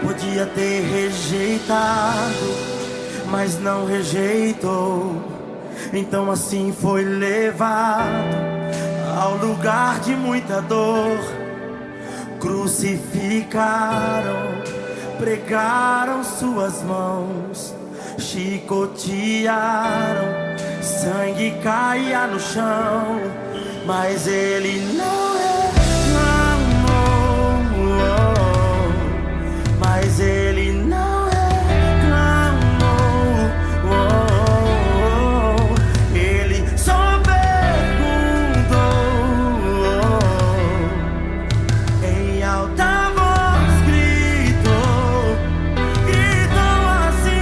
Podia ter rejeitado, mas não rejeitou. Então assim foi levado ao lugar de muita dor. Crucificaram, pregaram suas mãos, chicotearam, sangue caía no chão, mas ele não reclamou, mas ele não reclamou, ele só perguntou em alta voz, gritou assim: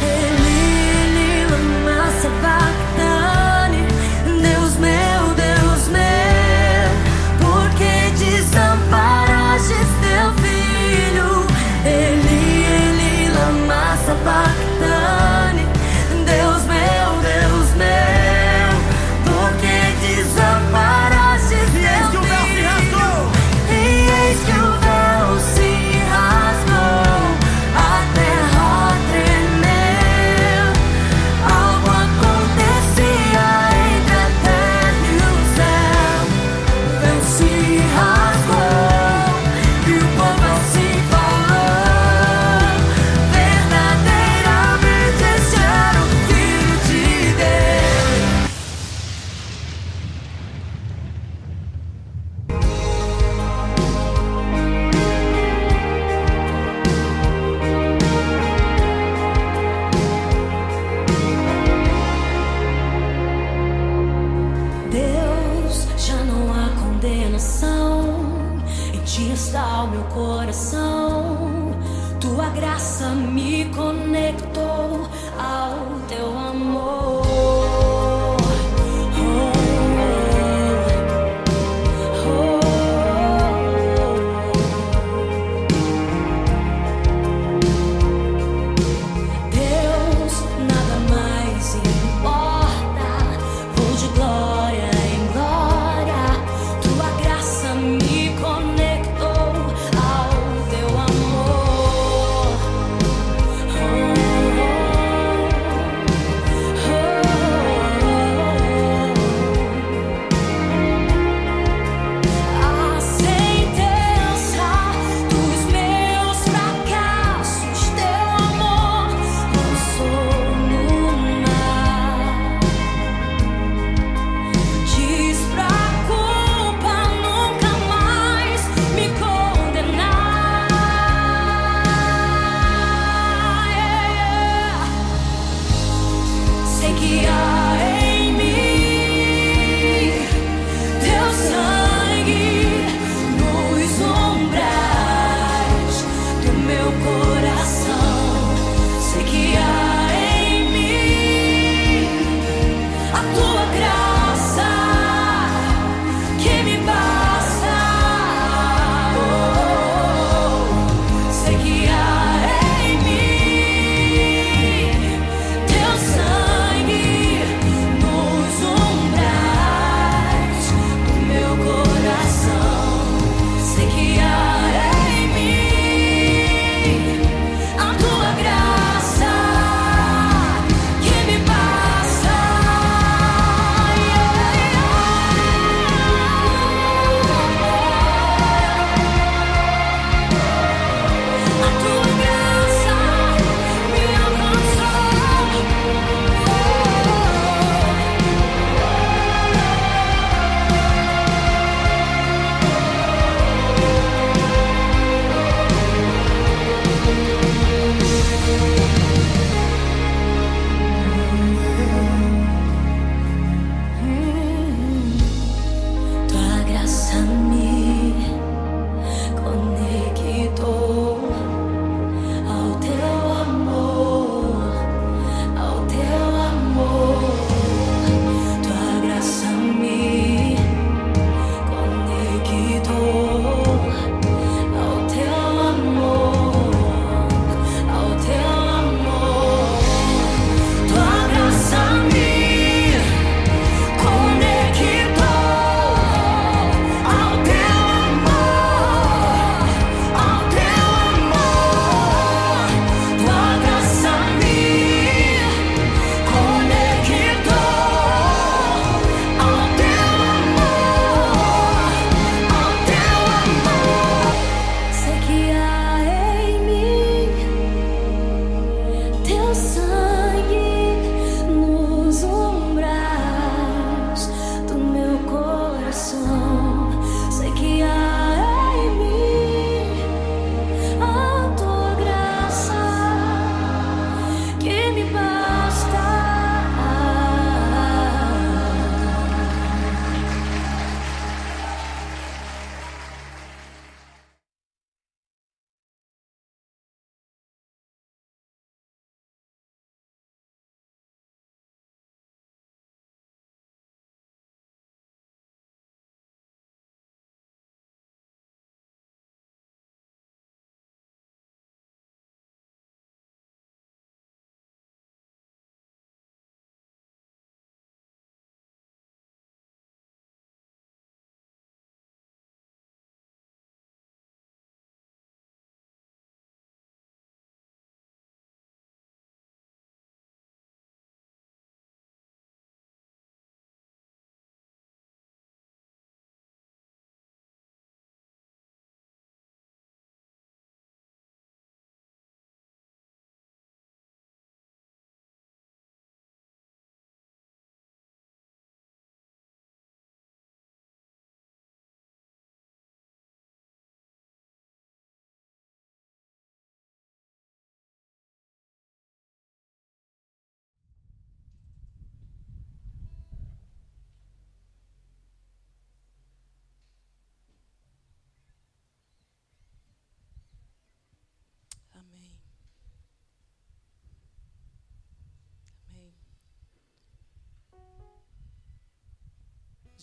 Eli, lama sabachthani, Deus meu, por que desamparastes teu filho? Eli, lama sabachthani, Deus meu, por que desamparastes teu filho? E eis que o véu se rasgou, a terra tremeu, algo acontecia entre a terra e o céu. O véu se rasgou e o povo assim falou: verdadeiramente este era o Filho de Deus. Deus, já não há condenação, em ti está o meu coração. Tua graça me conectou ao teu amor. Deus, nada mais importa, vou de glória em glória. Tua graça me conectou ao teu amor.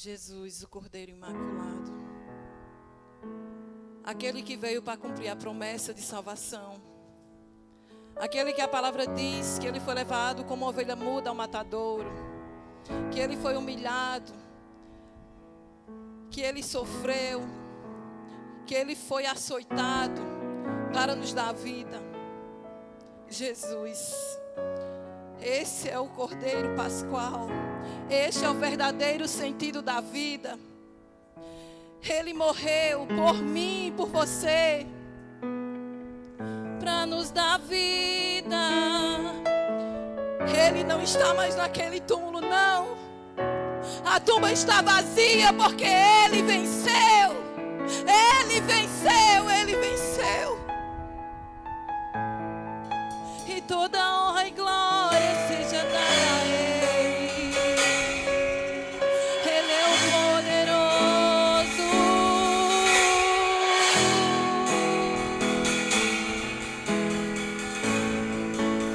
Jesus, o Cordeiro Imaculado. Aquele que veio para cumprir a promessa de salvação. Aquele que a palavra diz que ele foi levado como ovelha muda ao matadouro. Que ele foi humilhado. Que ele sofreu. Que ele foi açoitado para nos dar a vida. Jesus. Esse é o Cordeiro Pascual. Este é o verdadeiro sentido da vida. Ele morreu por mim, por você, para nos dar vida. Ele não está mais naquele túmulo, não. A tumba está vazia porque Ele venceu. Ele venceu, Ele venceu. E toda honra e glória seja dada a Ele. Ele é o poderoso.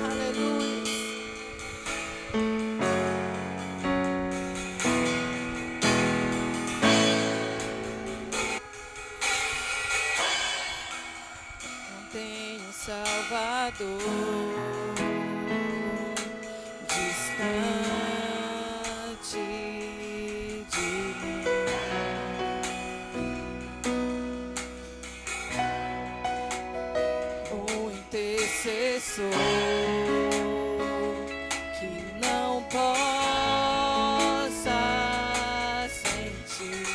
Aleluia. Não tenho Salvador distante de mim. O intercessor que não possa sentir.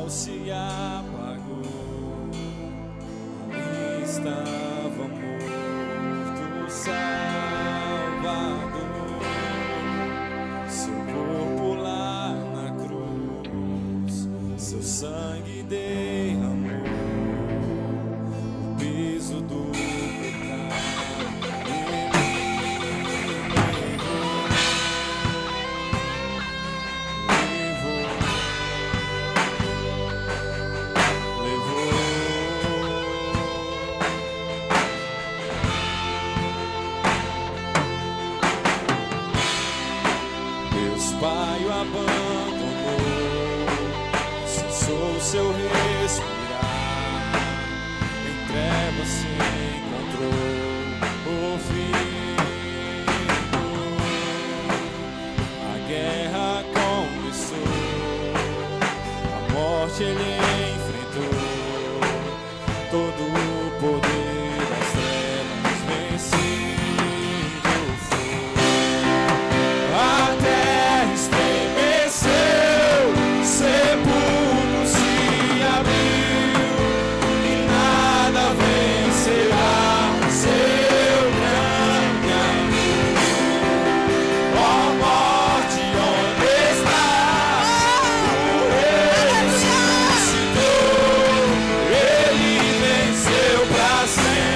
sol se apagou, ali estava morto o Salvador. Seu corpo lá na cruz, seu sangue derramou o peso do pecado. Pai o abandonou, cessou seu respirar, em trevas se encontrou o fim. A guerra começou, a morte ele enfrentou, todo o poder das trevas vencido foi. A terra estremeceu, sepulcro se abriu, e nada vencerá seu grande amor. Ó morte, onde estás? O Rei ressuscitou, ele venceu pra sempre,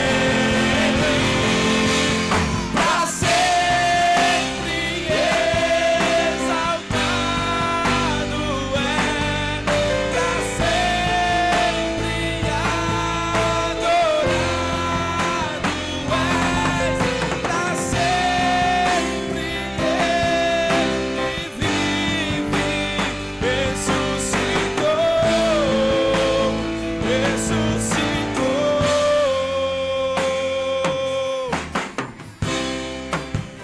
pra sempre exaltado é, pra sempre adorado és, pra sempre ele vive, ressuscitou, ressuscitou.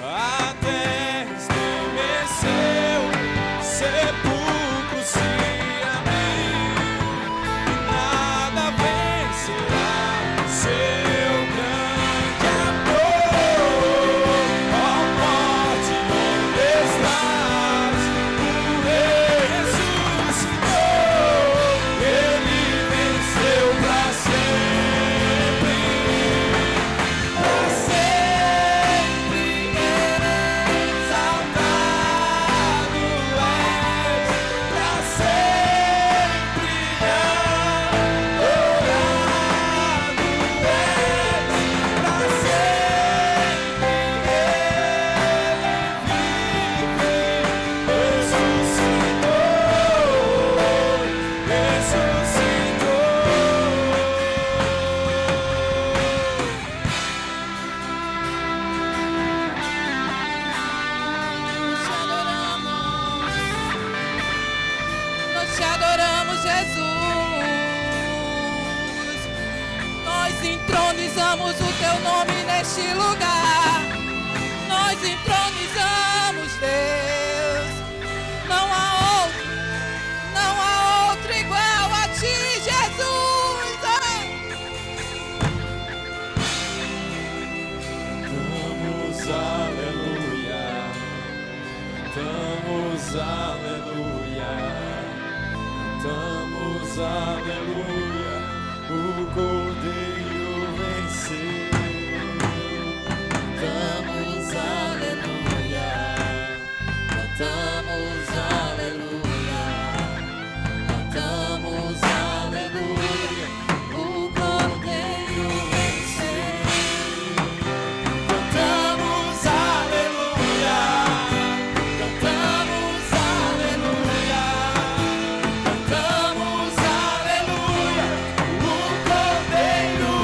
A terra estremeceu, sepulcro se abriu, e nada vencerá seu grande amor. Ó morte, onde estás? O Rei ressuscitou, ele venceu pra sempre, pra sempre exaltado és, pra sempre adorado és, pra sempre ele vive, Nós te adoramos, Jesus. Nós entronizamos o teu nome neste lugar. Nós entronizamos, Deus. Não há outro igual a ti, Jesus. Cantamos aleluia, cantamos aleluia, cantamos aleluia, o Cordeiro venceu. Cantamos aleluia, cantamos aleluia, cantamos aleluia, o Cordeiro venceu. Cantamos aleluia, cantamos aleluia, cantamos aleluia, o Cordeiro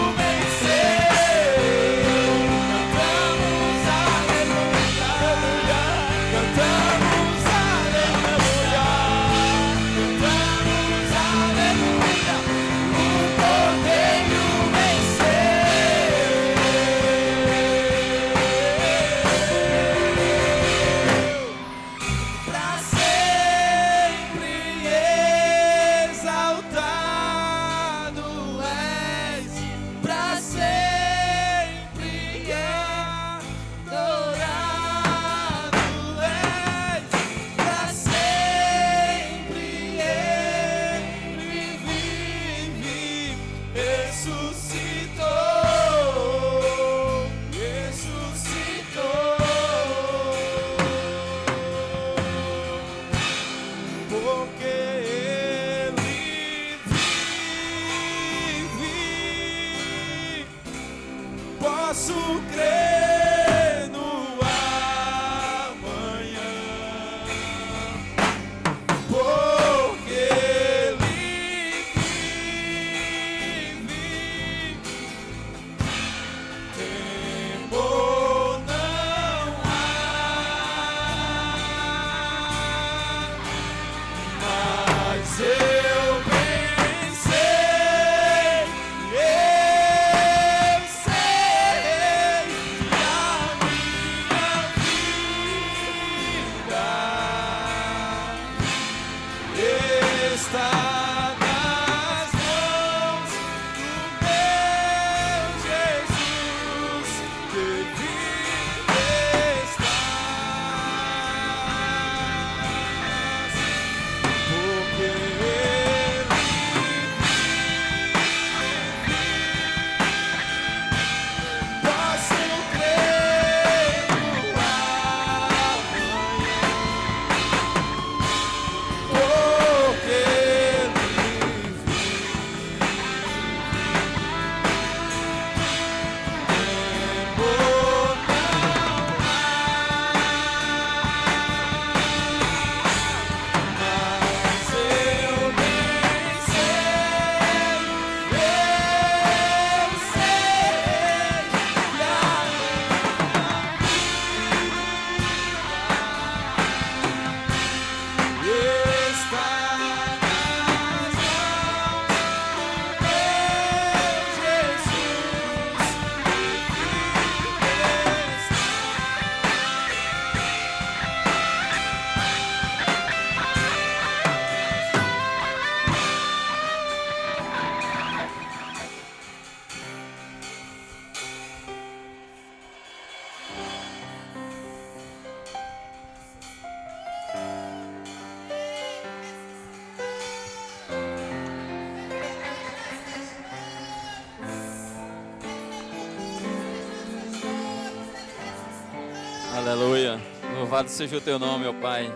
Aleluia. Louvado seja o teu nome, ó Pai.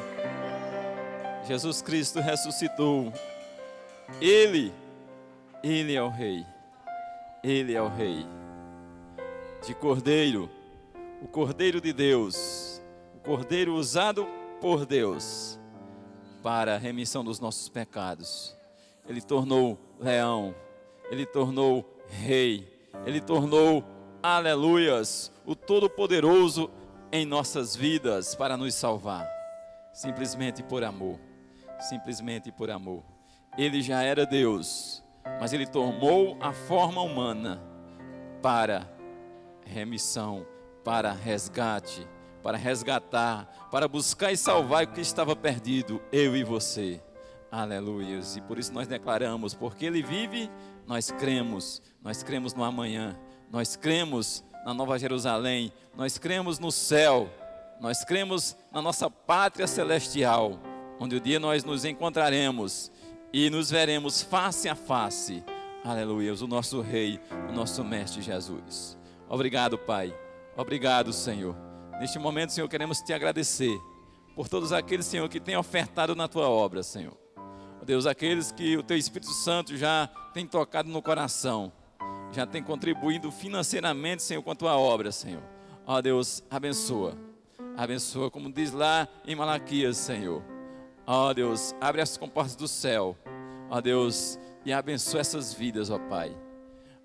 Jesus Cristo ressuscitou. Ele é o Rei. Ele é o Rei. De Cordeiro, o Cordeiro de Deus, o Cordeiro usado por Deus para a remissão dos nossos pecados. Ele tornou leão, ele tornou rei, ele tornou, aleluias, o Todo-Poderoso em nossas vidas para nos salvar. Simplesmente por amor, simplesmente por amor. Ele já era Deus, mas ele tomou a forma humana para remissão, para resgate, para resgatar, para buscar e salvar o que estava perdido, eu e você. Aleluias. E por isso nós declaramos, porque ele vive, nós cremos no amanhã, nós cremos na Nova Jerusalém, nós cremos no céu, nós cremos na nossa pátria celestial, onde um dia nós nos encontraremos e nos veremos face a face. Aleluias, o nosso Rei, o nosso Mestre Jesus. Obrigado, Pai. Obrigado, Senhor. Neste momento, Senhor, queremos te agradecer por todos aqueles, Senhor, que têm ofertado na tua obra, Senhor. Ó Deus, aqueles que o teu Espírito Santo já tem tocado no coração, já tem contribuído financeiramente, Senhor, com a tua obra, Senhor. Ó Deus, abençoa. Abençoa, como diz lá em Malaquias, Senhor. Ó Deus, abre as comportas do céu. Ó Deus, e abençoa essas vidas, ó Pai.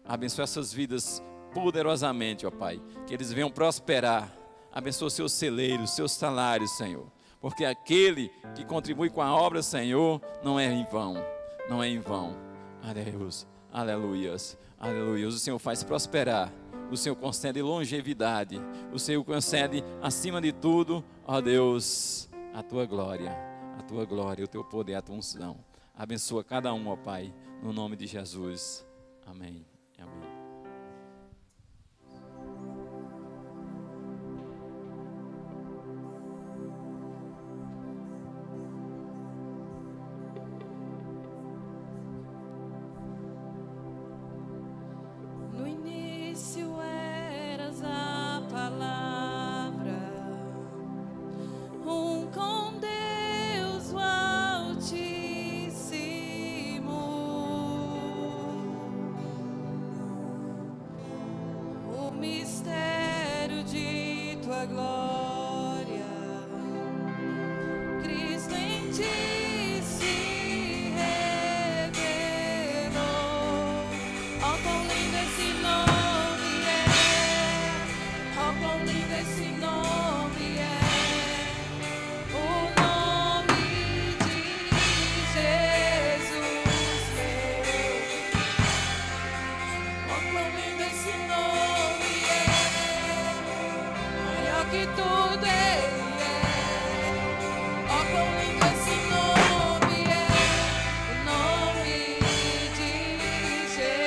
Abençoa essas vidas poderosamente, ó Pai, que eles venham prosperar. Abençoa seus celeiros, seus salários, Senhor, porque aquele que contribui com a obra, Senhor, não é em vão, não é em vão. Adeus, aleluias, aleluias. O Senhor faz prosperar, o Senhor concede longevidade, o Senhor concede, acima de tudo, ó Deus, a tua glória, o teu poder, a tua unção. Abençoa cada um, ó Pai, no nome de Jesus. Amém. Amém. No início eras a palavra, com Deus o Altíssimo, o mistério de tua glória, Cristo em ti se revelou. Ó, quão lindo esse nome é, ó, quão lindo esse nome é, o nome de Jesus meu. Ó, quão lindo esse nome é, maior que tudo ele é. Ó, quão lindo esse nome é, o nome de Jesus.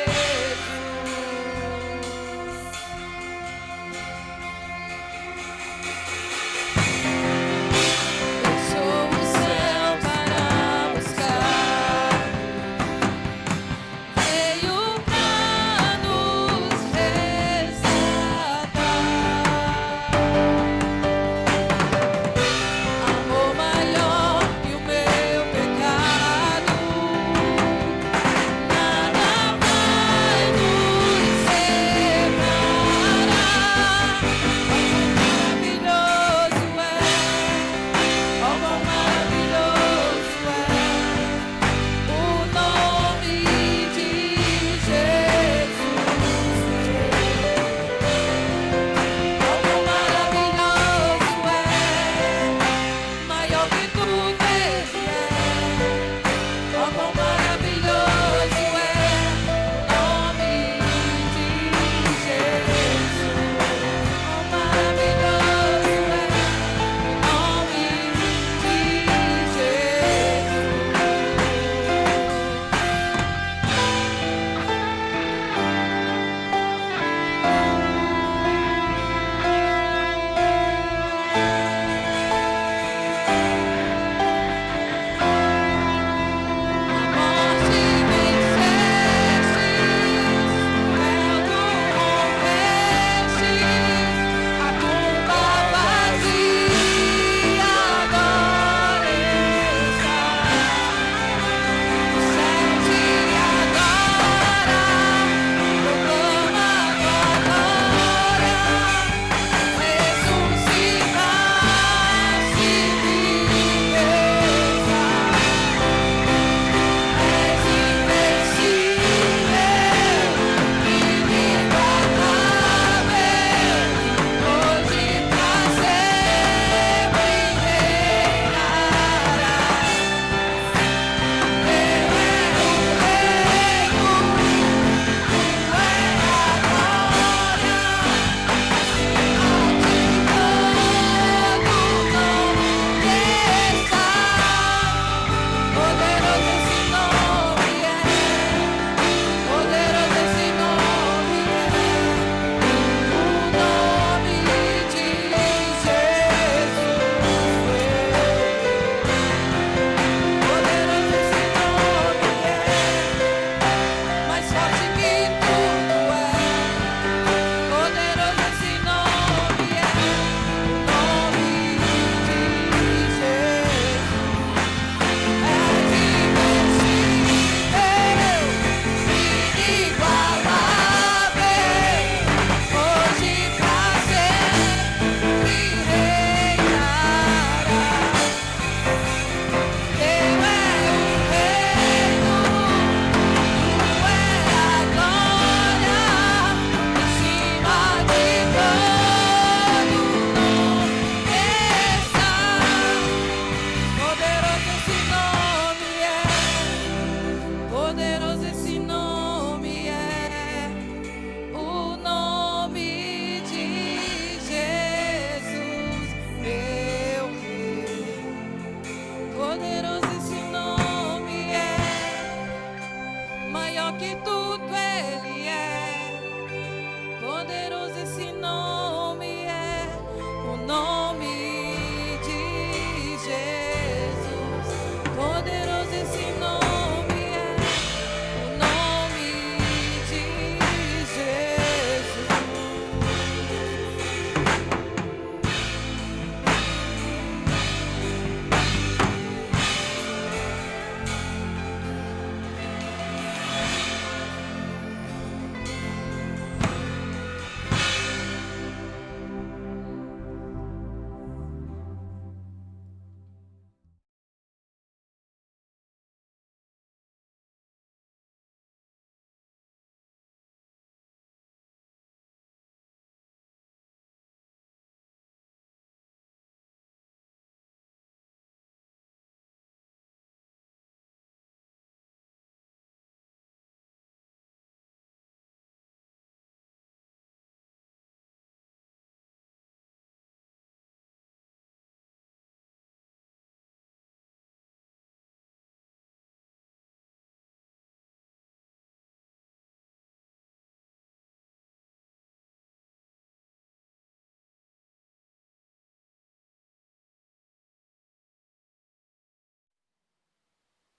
Deixou o céu para buscar, veio pra nos resgatar. Amor maior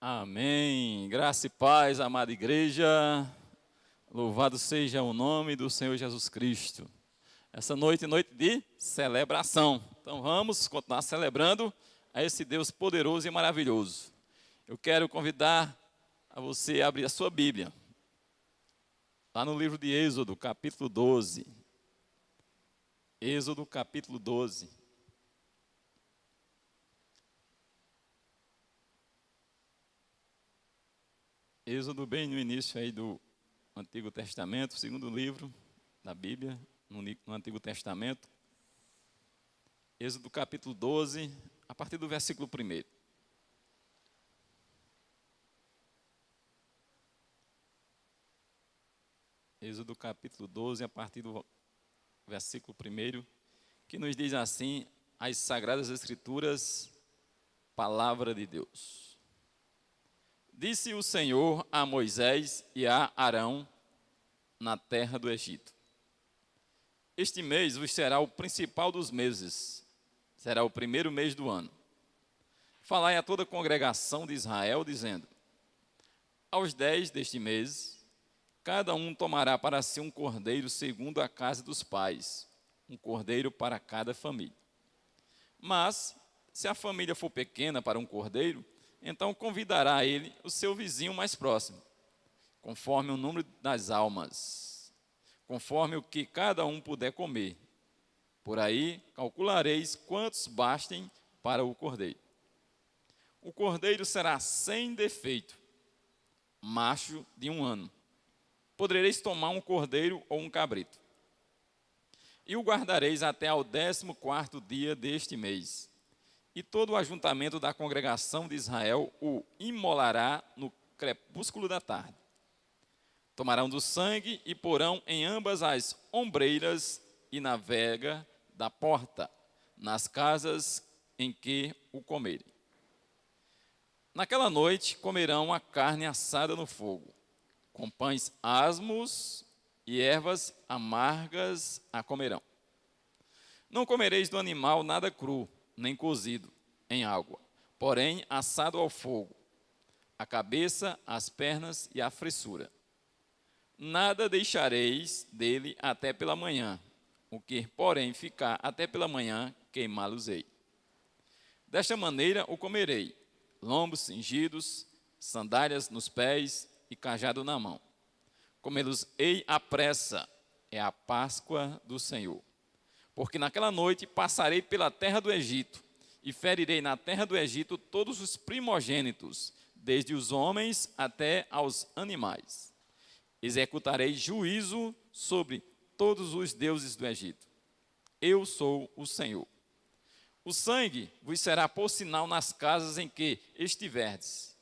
Amém. Graça e paz, amada igreja. Louvado seja o nome do Senhor Jesus Cristo. Essa noite, noite de celebração. Então vamos continuar celebrando a esse Deus poderoso e maravilhoso. Eu quero convidar a você a abrir a sua Bíblia. Lá no livro de Êxodo, capítulo 12. Êxodo, capítulo 12. Êxodo bem no início aí do Antigo Testamento, segundo livro da Bíblia, no Antigo Testamento. Êxodo capítulo 12, a partir do versículo 1. Êxodo capítulo 12, a partir do versículo 1, que nos diz assim, as Sagradas Escrituras, Palavra de Deus. Disse o Senhor a Moisés e a Arão na terra do Egito: este mês vos será o principal dos meses, será o primeiro mês do ano. Falai a toda a congregação de Israel, dizendo: aos 10 deste mês, cada um tomará para si um cordeiro segundo a casa dos pais, um cordeiro para cada família. Mas, se a família for pequena para um cordeiro, então convidará ele o seu vizinho mais próximo, conforme o número das almas, conforme o que cada um puder comer. Por aí calculareis quantos bastem para o cordeiro. O cordeiro será sem defeito, macho de 1 ano. Podereis tomar um cordeiro ou um cabrito. E o guardareis até ao 14º dia deste mês. E todo o ajuntamento da congregação de Israel o imolará no crepúsculo da tarde. Tomarão do sangue e porão em ambas as ombreiras e na vega da porta, nas casas em que o comerem. Naquela noite comerão a carne assada no fogo, com pães asmos e ervas amargas a comerão. Não comereis do animal nada cru, nem cozido em água, porém assado ao fogo, a cabeça, as pernas e a fressura. Nada deixareis dele até pela manhã, o que, porém, ficar até pela manhã, queimá-los-ei. Desta maneira o comerei, lombos cingidos, sandálias nos pés e cajado na mão. Comê-los-ei à pressa, é a Páscoa do Senhor. Porque naquela noite passarei pela terra do Egito, e ferirei na terra do Egito todos os primogênitos, desde os homens até aos animais. Executarei juízo sobre todos os deuses do Egito. Eu sou o Senhor. O sangue vos será por sinal nas casas em que estiverdes.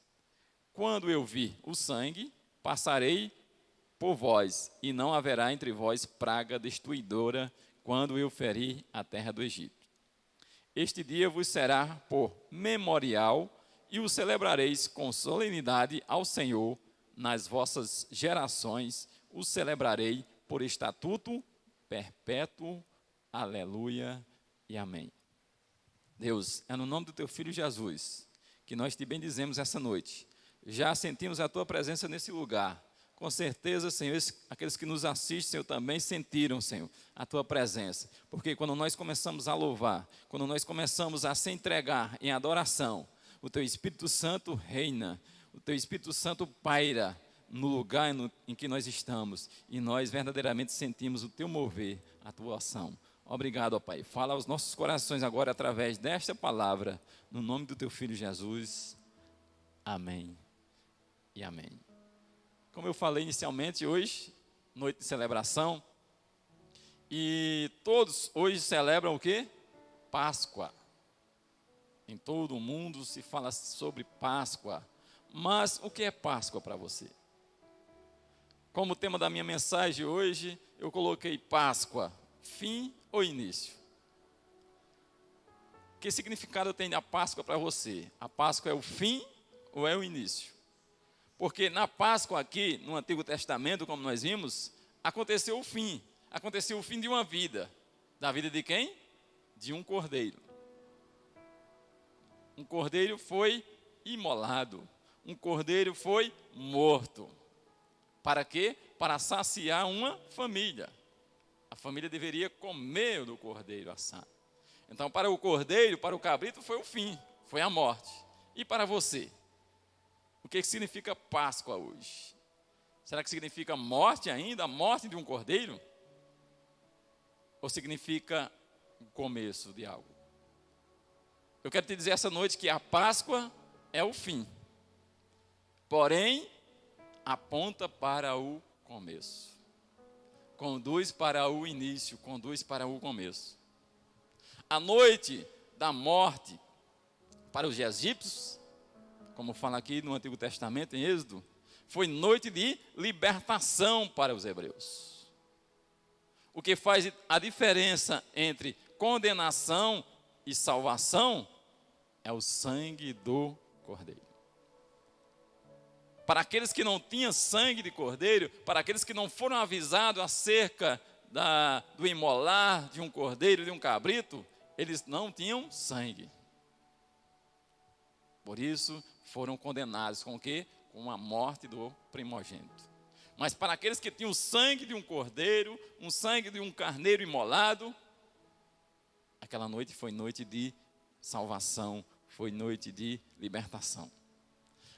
Quando eu vir o sangue, passarei por vós, e não haverá entre vós praga destruidora, quando eu ferir a terra do Egito. Este dia vos será por memorial, e o celebrareis com solenidade ao Senhor nas vossas gerações, o celebrarei por estatuto perpétuo. Aleluia e amém. Deus, é no nome do teu Filho Jesus que nós te bendizemos essa noite. Já sentimos a tua presença nesse lugar. Com certeza, Senhor, aqueles que nos assistem, Senhor, também sentiram, Senhor, a tua presença. Porque quando nós começamos a louvar, quando nós começamos a se entregar em adoração, o teu Espírito Santo reina, o teu Espírito Santo paira no lugar em que nós estamos. E nós verdadeiramente sentimos o teu mover, a tua ação. Obrigado, ó Pai. Fala aos nossos corações agora através desta palavra, no nome do teu Filho Jesus. Amém e amém. Como eu falei inicialmente, hoje, noite de celebração, e todos hoje celebram o quê? Páscoa. Em todo o mundo se fala sobre Páscoa. Mas o que é Páscoa para você? Como tema da minha mensagem hoje, eu coloquei Páscoa, fim ou início? Que significado tem a Páscoa para você? A Páscoa é o fim ou é o início? Porque na Páscoa aqui, no Antigo Testamento, como nós vimos, aconteceu o fim. Aconteceu o fim de uma vida. Da vida de quem? De um cordeiro. Um cordeiro foi imolado. um cordeiro foi morto. Para quê? Para saciar uma família. A família deveria comer do cordeiro assado. Então, para o cordeiro, para o cabrito, foi o fim, foi a morte. E para você? O que significa Páscoa hoje? Será que significa morte ainda, a morte de um cordeiro? Ou significa o começo de algo? Eu quero te dizer essa noite que a Páscoa é o fim. Porém, aponta para o começo. Conduz para o início, conduz para o começo. A noite da morte para os egípcios, como fala aqui no Antigo Testamento, em Êxodo, foi noite de libertação para os hebreus. O que faz a diferença entre condenação e salvação é o sangue do cordeiro. Para aqueles que não tinham sangue de cordeiro, para aqueles que não foram avisados acerca do imolar de um cordeiro, de um cabrito, eles não tinham sangue. Por isso, foram condenados com o quê? Com a morte do primogênito. Mas para aqueles que tinham o sangue de um cordeiro, um sangue de um carneiro imolado, aquela noite foi noite de salvação, foi noite de libertação.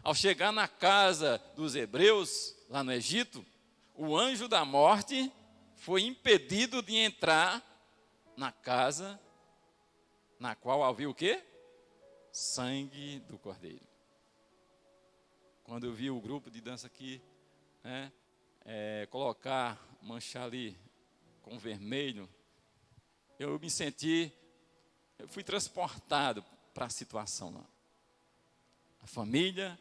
Ao chegar na casa dos hebreus, lá no Egito, o anjo da morte foi impedido de entrar na casa na qual havia o quê? Sangue do cordeiro. Quando eu vi o grupo de dança aqui, manchar ali com vermelho, eu fui transportado para a situação lá. A família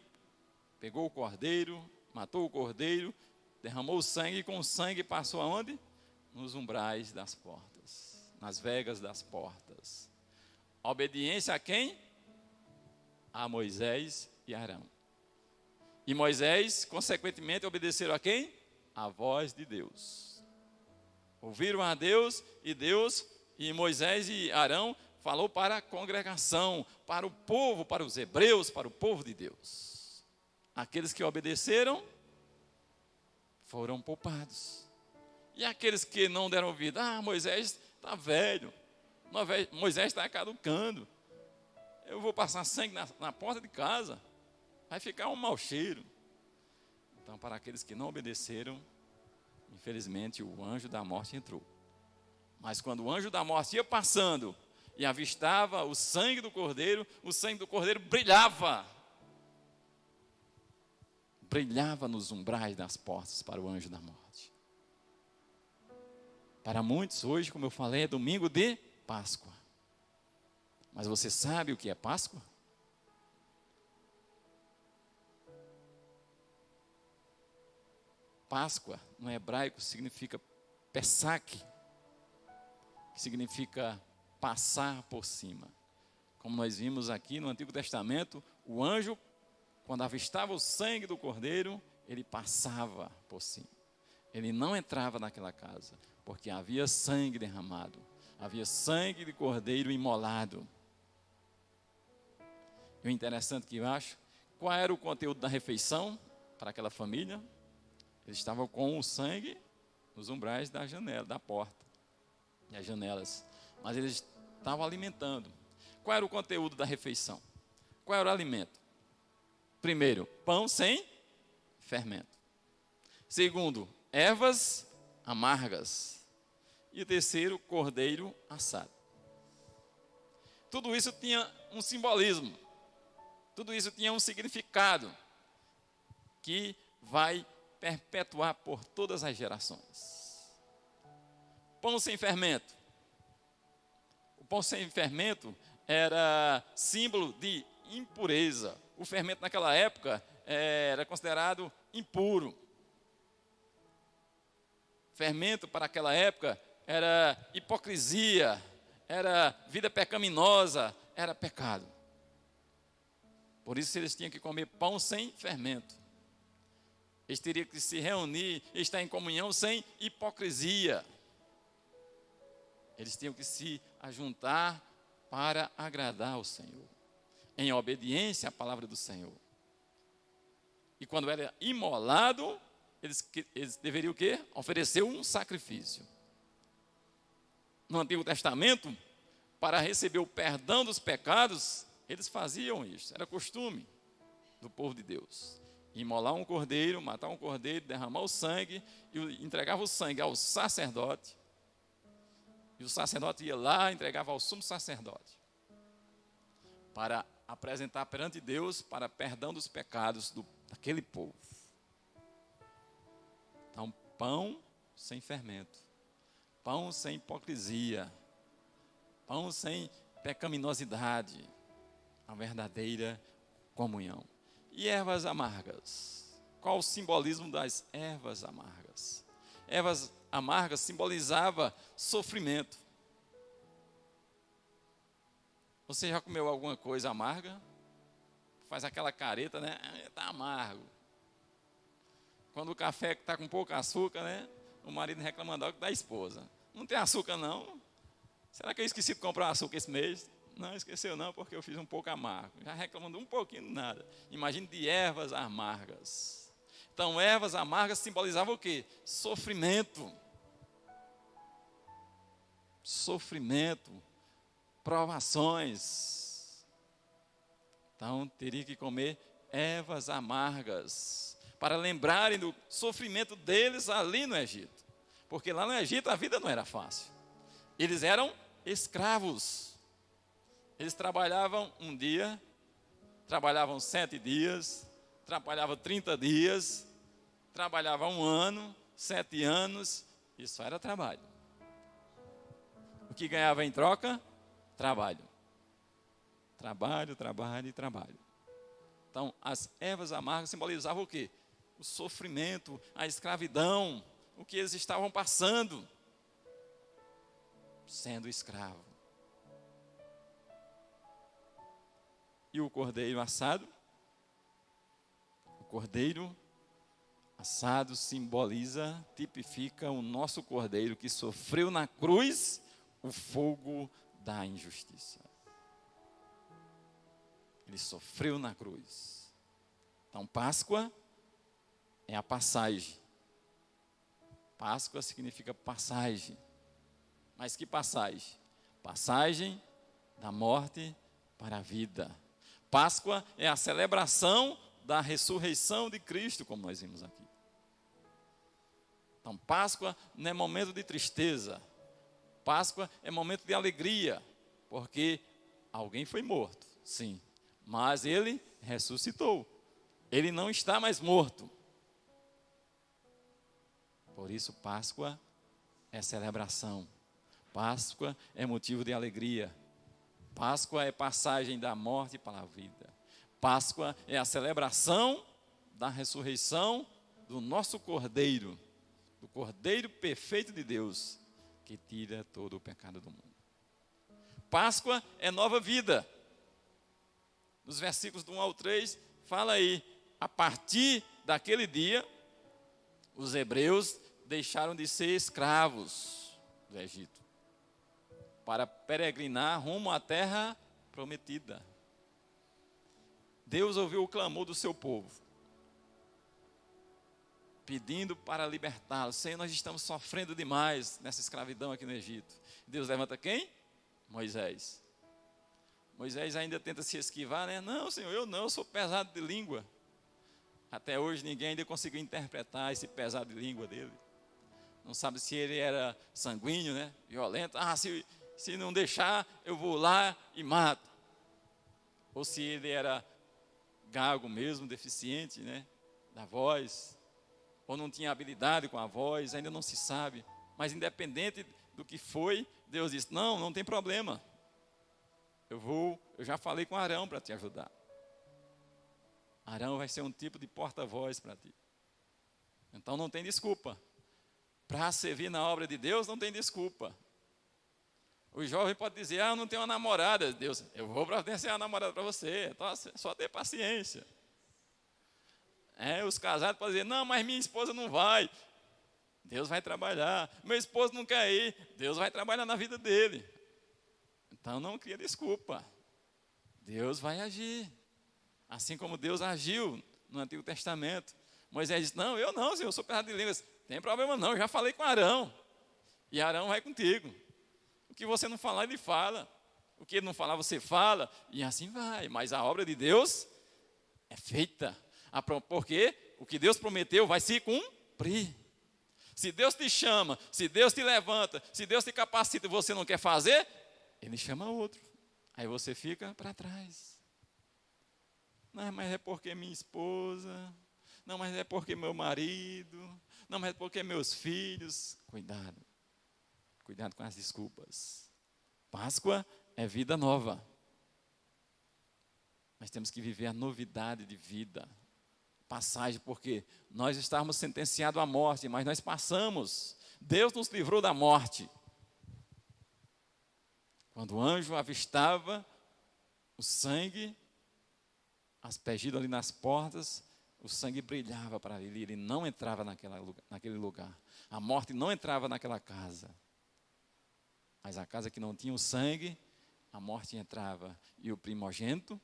pegou o cordeiro, matou o cordeiro, derramou o sangue, e com o sangue passou aonde? Nos umbrais das portas, nas vegas das portas. A obediência a quem? A Moisés e Arão. E Moisés, consequentemente, obedeceram a quem? A voz de Deus. Ouviram a Deus, e Moisés e Arão falou para a congregação, para o povo, para os hebreus, para o povo de Deus. Aqueles que obedeceram foram poupados. E aqueles que não deram ouvido, Moisés está velho, Moisés está caducando, eu vou passar sangue na porta de casa, vai ficar um mau cheiro. Então, para aqueles que não obedeceram, infelizmente o anjo da morte entrou. Mas quando o anjo da morte ia passando e avistava o sangue do cordeiro brilhava nos umbrais das portas para o anjo da morte. Para muitos hoje, como eu falei, é domingo de Páscoa. Mas você sabe o que é Páscoa? Páscoa, no hebraico, significa Pesach, que significa passar por cima. Como nós vimos aqui no Antigo Testamento, o anjo, quando avistava o sangue do cordeiro, ele passava por cima. Ele não entrava naquela casa, porque havia sangue derramado, havia sangue de cordeiro imolado. E o interessante que eu acho, qual era o conteúdo da refeição para aquela família? Eles estavam com o sangue nos umbrais da janela, da porta e as janelas. Mas eles estavam alimentando. Qual era o conteúdo da refeição? Qual era o alimento? Primeiro, pão sem fermento. Segundo, ervas amargas. E o terceiro, cordeiro assado. Tudo isso tinha um simbolismo. Tudo isso tinha um significado que vai perpetuar por todas as gerações. Pão sem fermento. O pão sem fermento era símbolo de impureza. O fermento naquela época era considerado impuro. Fermento para aquela época era hipocrisia, era vida pecaminosa, era pecado. Por isso eles tinham que comer pão sem fermento. Eles teriam que se reunir, estar em comunhão sem hipocrisia. Eles tinham que se ajuntar para agradar ao Senhor, em obediência à palavra do Senhor. E quando era imolado, eles deveriam o quê? Oferecer um sacrifício. No Antigo Testamento, para receber o perdão dos pecados, eles faziam isso, era costume do povo de Deus. Imolar um cordeiro, matar um cordeiro, derramar o sangue, e entregava o sangue ao sacerdote. E o sacerdote ia lá e entregava ao sumo sacerdote, para apresentar perante Deus para perdão dos pecados daquele povo. Então, pão sem fermento, pão sem hipocrisia, pão sem pecaminosidade, a verdadeira comunhão. E ervas amargas. Qual o simbolismo das ervas amargas? Ervas amargas simbolizava sofrimento. Você já comeu alguma coisa amarga? Faz aquela careta, né? Está amargo. Quando o café está com pouco açúcar, né? O marido reclamando da esposa. Não tem açúcar não? Será que eu esqueci de comprar açúcar esse mês? Não, esqueceu não, porque eu fiz um pouco amargo. Já reclamando um pouquinho de nada. Imagine de ervas amargas. Então, ervas amargas simbolizavam o quê? Sofrimento. Sofrimento. Provações. Então, teria que comer ervas amargas, para lembrarem do sofrimento deles ali no Egito. Porque lá no Egito a vida não era fácil. Eles eram escravos. Eles trabalhavam um dia, trabalhavam 7 dias, trabalhavam 30 dias, trabalhavam 1 ano, 7 anos, isso era trabalho. O que ganhava em troca? Trabalho. Trabalho, trabalho e trabalho. Então, as ervas amargas simbolizavam o quê? O sofrimento, a escravidão, o que eles estavam passando, sendo escravo. E o cordeiro assado? O cordeiro assado simboliza, tipifica o nosso cordeiro que sofreu na cruz o fogo da injustiça. Ele sofreu na cruz. Então, Páscoa é a passagem. Páscoa significa passagem. Mas que passagem? Passagem da morte para a vida. Páscoa é a celebração da ressurreição de Cristo, como nós vimos aqui. Então, Páscoa não é momento de tristeza. Páscoa é momento de alegria, porque alguém foi morto, sim, mas ele ressuscitou. Ele não está mais morto. Por isso, Páscoa é celebração. Páscoa é motivo de alegria. Páscoa é passagem da morte para a vida. Páscoa é a celebração da ressurreição do nosso Cordeiro, do Cordeiro perfeito de Deus, que tira todo o pecado do mundo. Páscoa é nova vida. Nos versículos do 1 ao 3, fala aí, a partir daquele dia, os hebreus deixaram de ser escravos do Egito, para peregrinar rumo à terra prometida. Deus ouviu o clamor do seu povo, pedindo para libertá-los. Senhor, nós estamos sofrendo demais nessa escravidão aqui no Egito. Deus levanta quem? Moisés. Moisés ainda tenta se esquivar, né? Não, Senhor, eu sou pesado de língua. Até hoje ninguém ainda conseguiu interpretar esse pesado de língua dele. Não sabe se ele era sanguíneo, né? Violento. Se não deixar, eu vou lá e mato. Ou se ele era gago mesmo, deficiente, né? Da voz. Ou não tinha habilidade com a voz, ainda não se sabe. Mas independente do que foi, Deus disse, não tem problema. Eu já falei com Arão para te ajudar. Arão vai ser um tipo de porta-voz para ti. Então não tem desculpa. Para servir na obra de Deus, não tem desculpa. O jovem pode dizer, eu não tenho uma namorada. Deus, eu vou providenciar uma namorada para você. Então, só ter paciência. Os casados podem dizer, não, mas minha esposa não vai. Deus vai trabalhar. Meu esposo não quer ir. Deus vai trabalhar na vida dele. Então não cria desculpa. Deus vai agir. Assim como Deus agiu no Antigo Testamento. Moisés disse, não, Senhor, eu sou pesado de línguas. Tem problema não, eu já falei com Arão. E Arão vai contigo. O que você não falar, ele fala. O que ele não falar, você fala. E assim vai. Mas a obra de Deus é feita. Porque o que Deus prometeu vai se cumprir. Se Deus te chama, se Deus te levanta, se Deus te capacita e você não quer fazer, Ele chama outro. Aí você fica para trás. Não, mas é porque minha esposa. Não, mas é porque meu marido. Não, mas é porque meus filhos. Cuidado. Cuidado com as desculpas. Páscoa é vida nova. Nós temos que viver a novidade de vida. Passagem, porque nós estávamos sentenciados à morte, mas nós passamos. Deus nos livrou da morte. Quando o anjo avistava o sangue, aspergido ali nas portas, o sangue brilhava para ele não entrava naquele lugar. A morte não entrava naquela casa. Mas a casa que não tinha o sangue, a morte entrava e o primogênito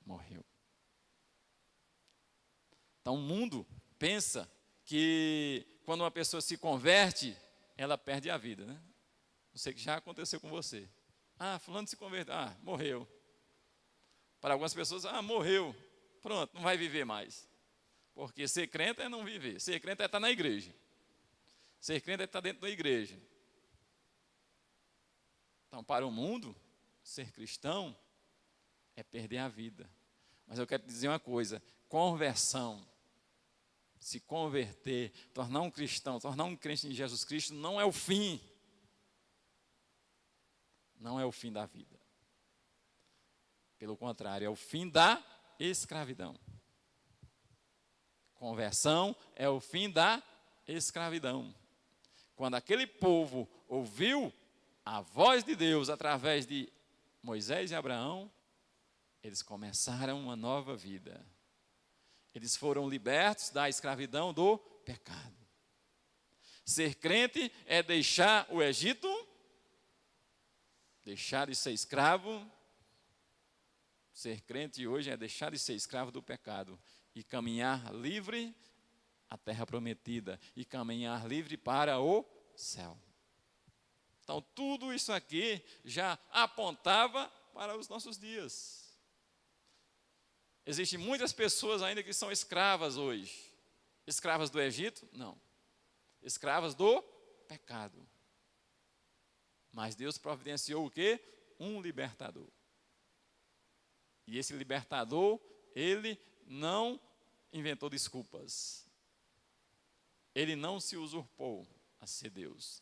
morreu. Então o mundo pensa que quando uma pessoa se converte, ela perde a vida, né? Não sei o que já aconteceu com você. Fulano se converteu, morreu. Para algumas pessoas, morreu, pronto, não vai viver mais. Porque ser crente é não viver, ser crente é estar na igreja. Ser crente é estar dentro da igreja. Então, para o mundo, ser cristão é perder a vida. Mas eu quero te dizer uma coisa, conversão, se converter, tornar um cristão, tornar um crente em Jesus Cristo, não é o fim. Não é o fim da vida. Pelo contrário, é o fim da escravidão. Conversão é o fim da escravidão. Quando aquele povo ouviu a voz de Deus através de Moisés e Abraão, eles começaram uma nova vida. Eles foram libertos da escravidão do pecado. Ser crente é deixar o Egito, deixar de ser escravo. Ser crente hoje é deixar de ser escravo do pecado e caminhar livre à terra prometida e caminhar livre para o céu. Então, tudo isso aqui já apontava para os nossos dias. Existem muitas pessoas ainda que são escravas hoje. Escravas do Egito? Não. Escravas do pecado. Mas Deus providenciou o quê? Um libertador. E esse libertador, ele não inventou desculpas. Ele não se usurpou a ser Deus.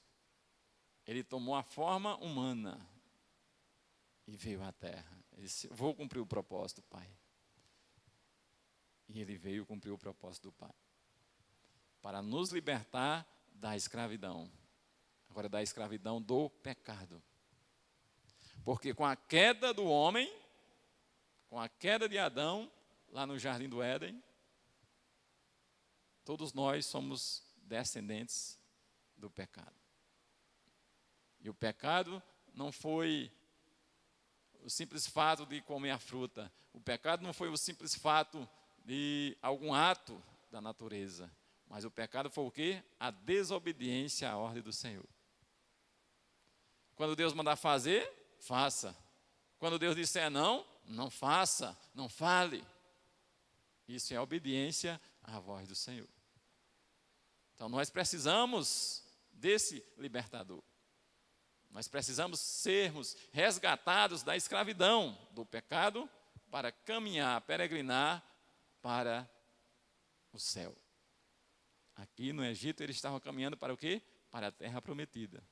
Ele tomou a forma humana e veio à terra. Ele disse, vou cumprir o propósito, Pai. E ele veio cumprir o propósito do Pai. Para nos libertar da escravidão. Agora, da escravidão do pecado. Porque com a queda do homem, com a queda de Adão, lá no Jardim do Éden, todos nós somos descendentes do pecado. E o pecado não foi o simples fato de comer a fruta. O pecado não foi o simples fato de algum ato da natureza. Mas o pecado foi o quê? A desobediência à ordem do Senhor. Quando Deus mandar fazer, faça. Quando Deus disser não, não faça, não fale. Isso é obediência à voz do Senhor. Então nós precisamos desse libertador. Nós precisamos sermos resgatados da escravidão, do pecado, para caminhar, peregrinar para o céu. Aqui no Egito eles estavam caminhando para o quê? Para a terra prometida.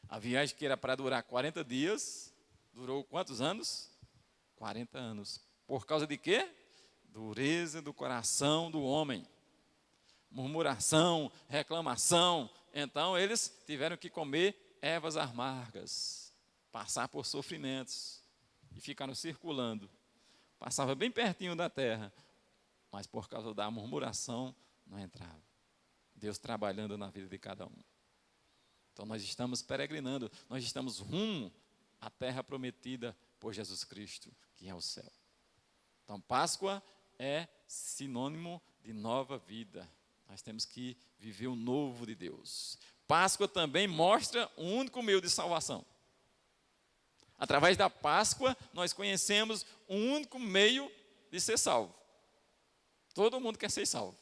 A viagem que era para durar 40 dias, durou quantos anos? 40 anos. Por causa de quê? Dureza do coração do homem. Murmuração, reclamação. Então eles tiveram que comer ervas amargas, passar por sofrimentos e ficaram circulando. Passava bem pertinho da terra, mas por causa da murmuração não entrava. Deus trabalhando na vida de cada um. Então nós estamos peregrinando, nós estamos rumo à terra prometida por Jesus Cristo, que é o céu. Então Páscoa é sinônimo de nova vida. Nós temos que viver o novo de Deus. Páscoa também mostra o único meio de salvação. Através da Páscoa, nós conhecemos o único meio de ser salvo. Todo mundo quer ser salvo.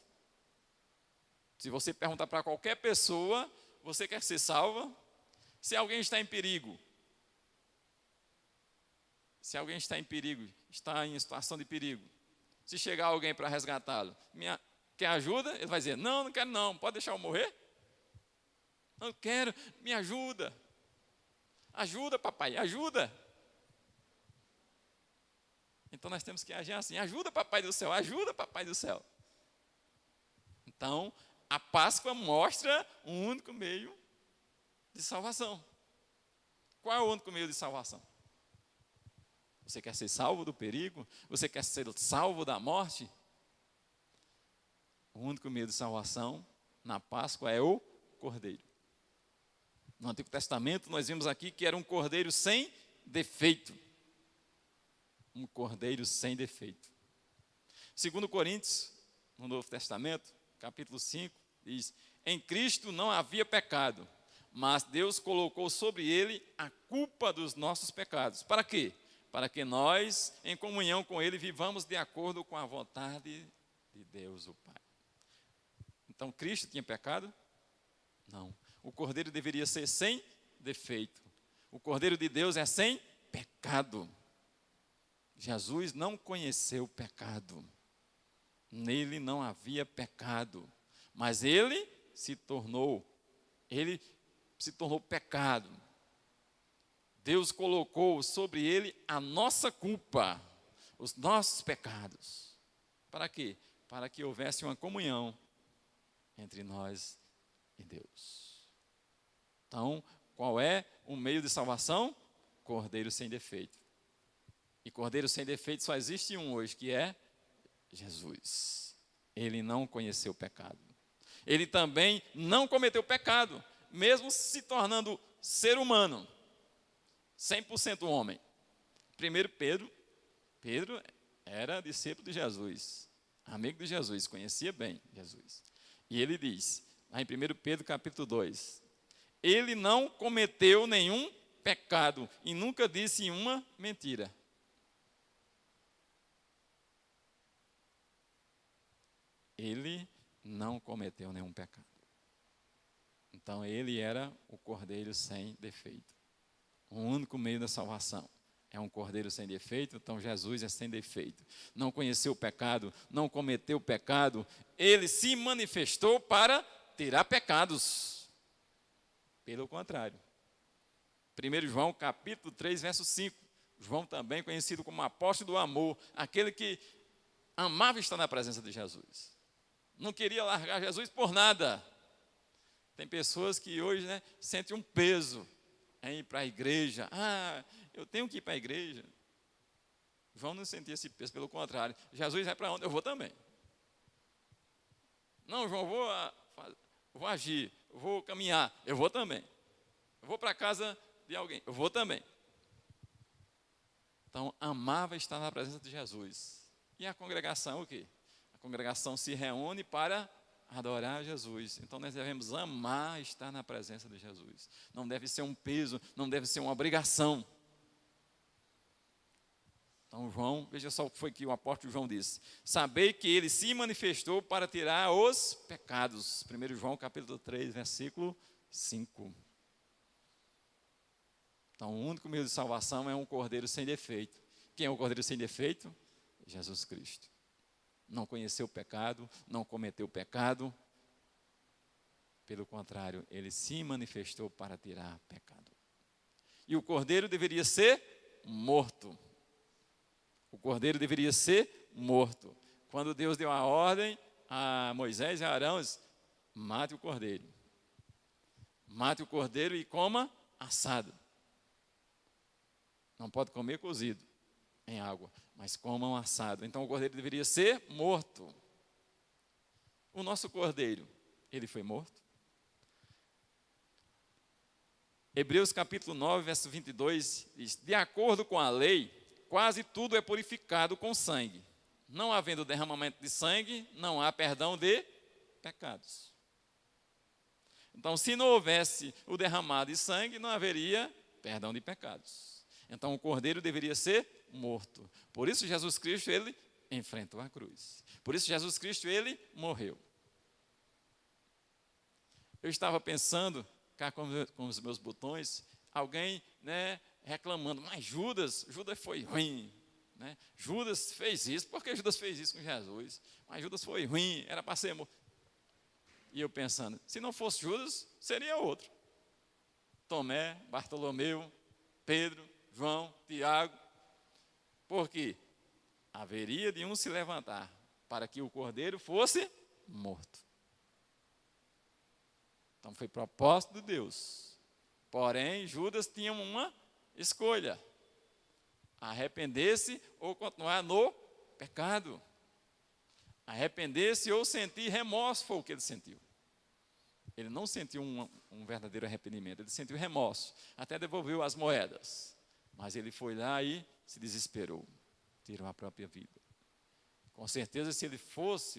Se você perguntar para qualquer pessoa, você quer ser salva? Se alguém está em perigo, está em situação de perigo, se chegar alguém para resgatá-lo, quer ajuda? Ele vai dizer, não quero não, pode deixar eu morrer? Não quero, me ajuda. Ajuda, papai, ajuda. Então nós temos que agir assim, ajuda, papai do céu, ajuda, papai do céu. Então, a Páscoa mostra o único meio de salvação. Qual é o único meio de salvação? Você quer ser salvo do perigo? Você quer ser salvo da morte? O único meio de salvação na Páscoa é o Cordeiro. No Antigo Testamento, nós vimos aqui que era um cordeiro sem defeito. Um cordeiro sem defeito. 2 Coríntios, no Novo Testamento, capítulo 5, diz: em Cristo não havia pecado, mas Deus colocou sobre ele a culpa dos nossos pecados. Para quê? Para que nós, em comunhão com ele, vivamos de acordo com a vontade de Deus, o Pai. Então, Cristo tinha pecado? Não. O cordeiro deveria ser sem defeito. O cordeiro de Deus é sem pecado. Jesus não conheceu o pecado. Nele não havia pecado. Mas ele se tornou pecado. Deus colocou sobre ele a nossa culpa, os nossos pecados. Para quê? Para que houvesse uma comunhão entre nós e Deus. Então, qual é o meio de salvação? Cordeiro sem defeito. E cordeiro sem defeito só existe um hoje, que é Jesus. Ele não conheceu o pecado. Ele também não cometeu pecado, mesmo se tornando ser humano, 100% homem. Primeiro Pedro era discípulo de Jesus, amigo de Jesus, conhecia bem Jesus. E ele diz, lá em 1 Pedro capítulo 2, ele não cometeu nenhum pecado e nunca disse uma mentira. Ele não cometeu nenhum pecado. Então, ele era o cordeiro sem defeito. O único meio da salvação é um cordeiro sem defeito. Então, Jesus é sem defeito. Não conheceu o pecado, não cometeu o pecado. Ele se manifestou para tirar pecados. Pelo contrário. 1 João, capítulo 3, verso 5. João também conhecido como apóstolo do amor, aquele que amava estar na presença de Jesus. Não queria largar Jesus por nada. Tem pessoas que hoje sentem um peso em ir para a igreja. Eu tenho que ir para a igreja. João não sentia esse peso, pelo contrário. Jesus vai para onde? Eu vou também. Não, João, vou agir, eu vou caminhar, eu vou também. Eu vou para a casa de alguém, eu vou também. Então, amava estar na presença de Jesus. E a congregação, o quê? A congregação se reúne para adorar Jesus. Então, nós devemos amar estar na presença de Jesus. Não deve ser um peso, não deve ser uma obrigação. Então, João, veja só o que foi que o apóstolo João disse. Sabei que ele se manifestou para tirar os pecados. 1 João, capítulo 3, versículo 5. Então, o único meio de salvação é um cordeiro sem defeito. Quem é o cordeiro sem defeito? Jesus Cristo. Não conheceu o pecado, não cometeu o pecado. Pelo contrário, ele se manifestou para tirar pecado. E o cordeiro deveria ser morto. O cordeiro deveria ser morto. Quando Deus deu a ordem a Moisés e a Arão, disse, mate o cordeiro. Mate o cordeiro e coma assado. Não pode comer cozido em água, mas comam assado. Então o cordeiro deveria ser morto. O nosso cordeiro, ele foi morto? Hebreus capítulo 9, verso 22 diz, de acordo com a lei, quase tudo é purificado com sangue. Não havendo derramamento de sangue, não há perdão de pecados. Então, se não houvesse o derramado de sangue, não haveria perdão de pecados. Então, o cordeiro deveria ser morto. Por isso, Jesus Cristo, ele enfrentou a cruz. Por isso, Jesus Cristo, ele morreu. Eu estava pensando, cá com os meus botões, alguém, né, reclamando, mas Judas foi ruim. Né? Judas fez isso, por que Judas fez isso com Jesus? Mas Judas foi ruim, era para ser morto. E eu pensando, se não fosse Judas, seria outro. Tomé, Bartolomeu, Pedro, João, Tiago. Porque haveria de um se levantar para que o cordeiro fosse morto. Então foi propósito de Deus. Porém, Judas tinha uma escolha: arrepender-se ou continuar no pecado. Arrepender-se ou sentir remorso, foi o que ele sentiu. Ele não sentiu um verdadeiro arrependimento, ele sentiu remorso, até devolveu as moedas. Mas ele foi lá e se desesperou, tirou a própria vida. Com certeza, se ele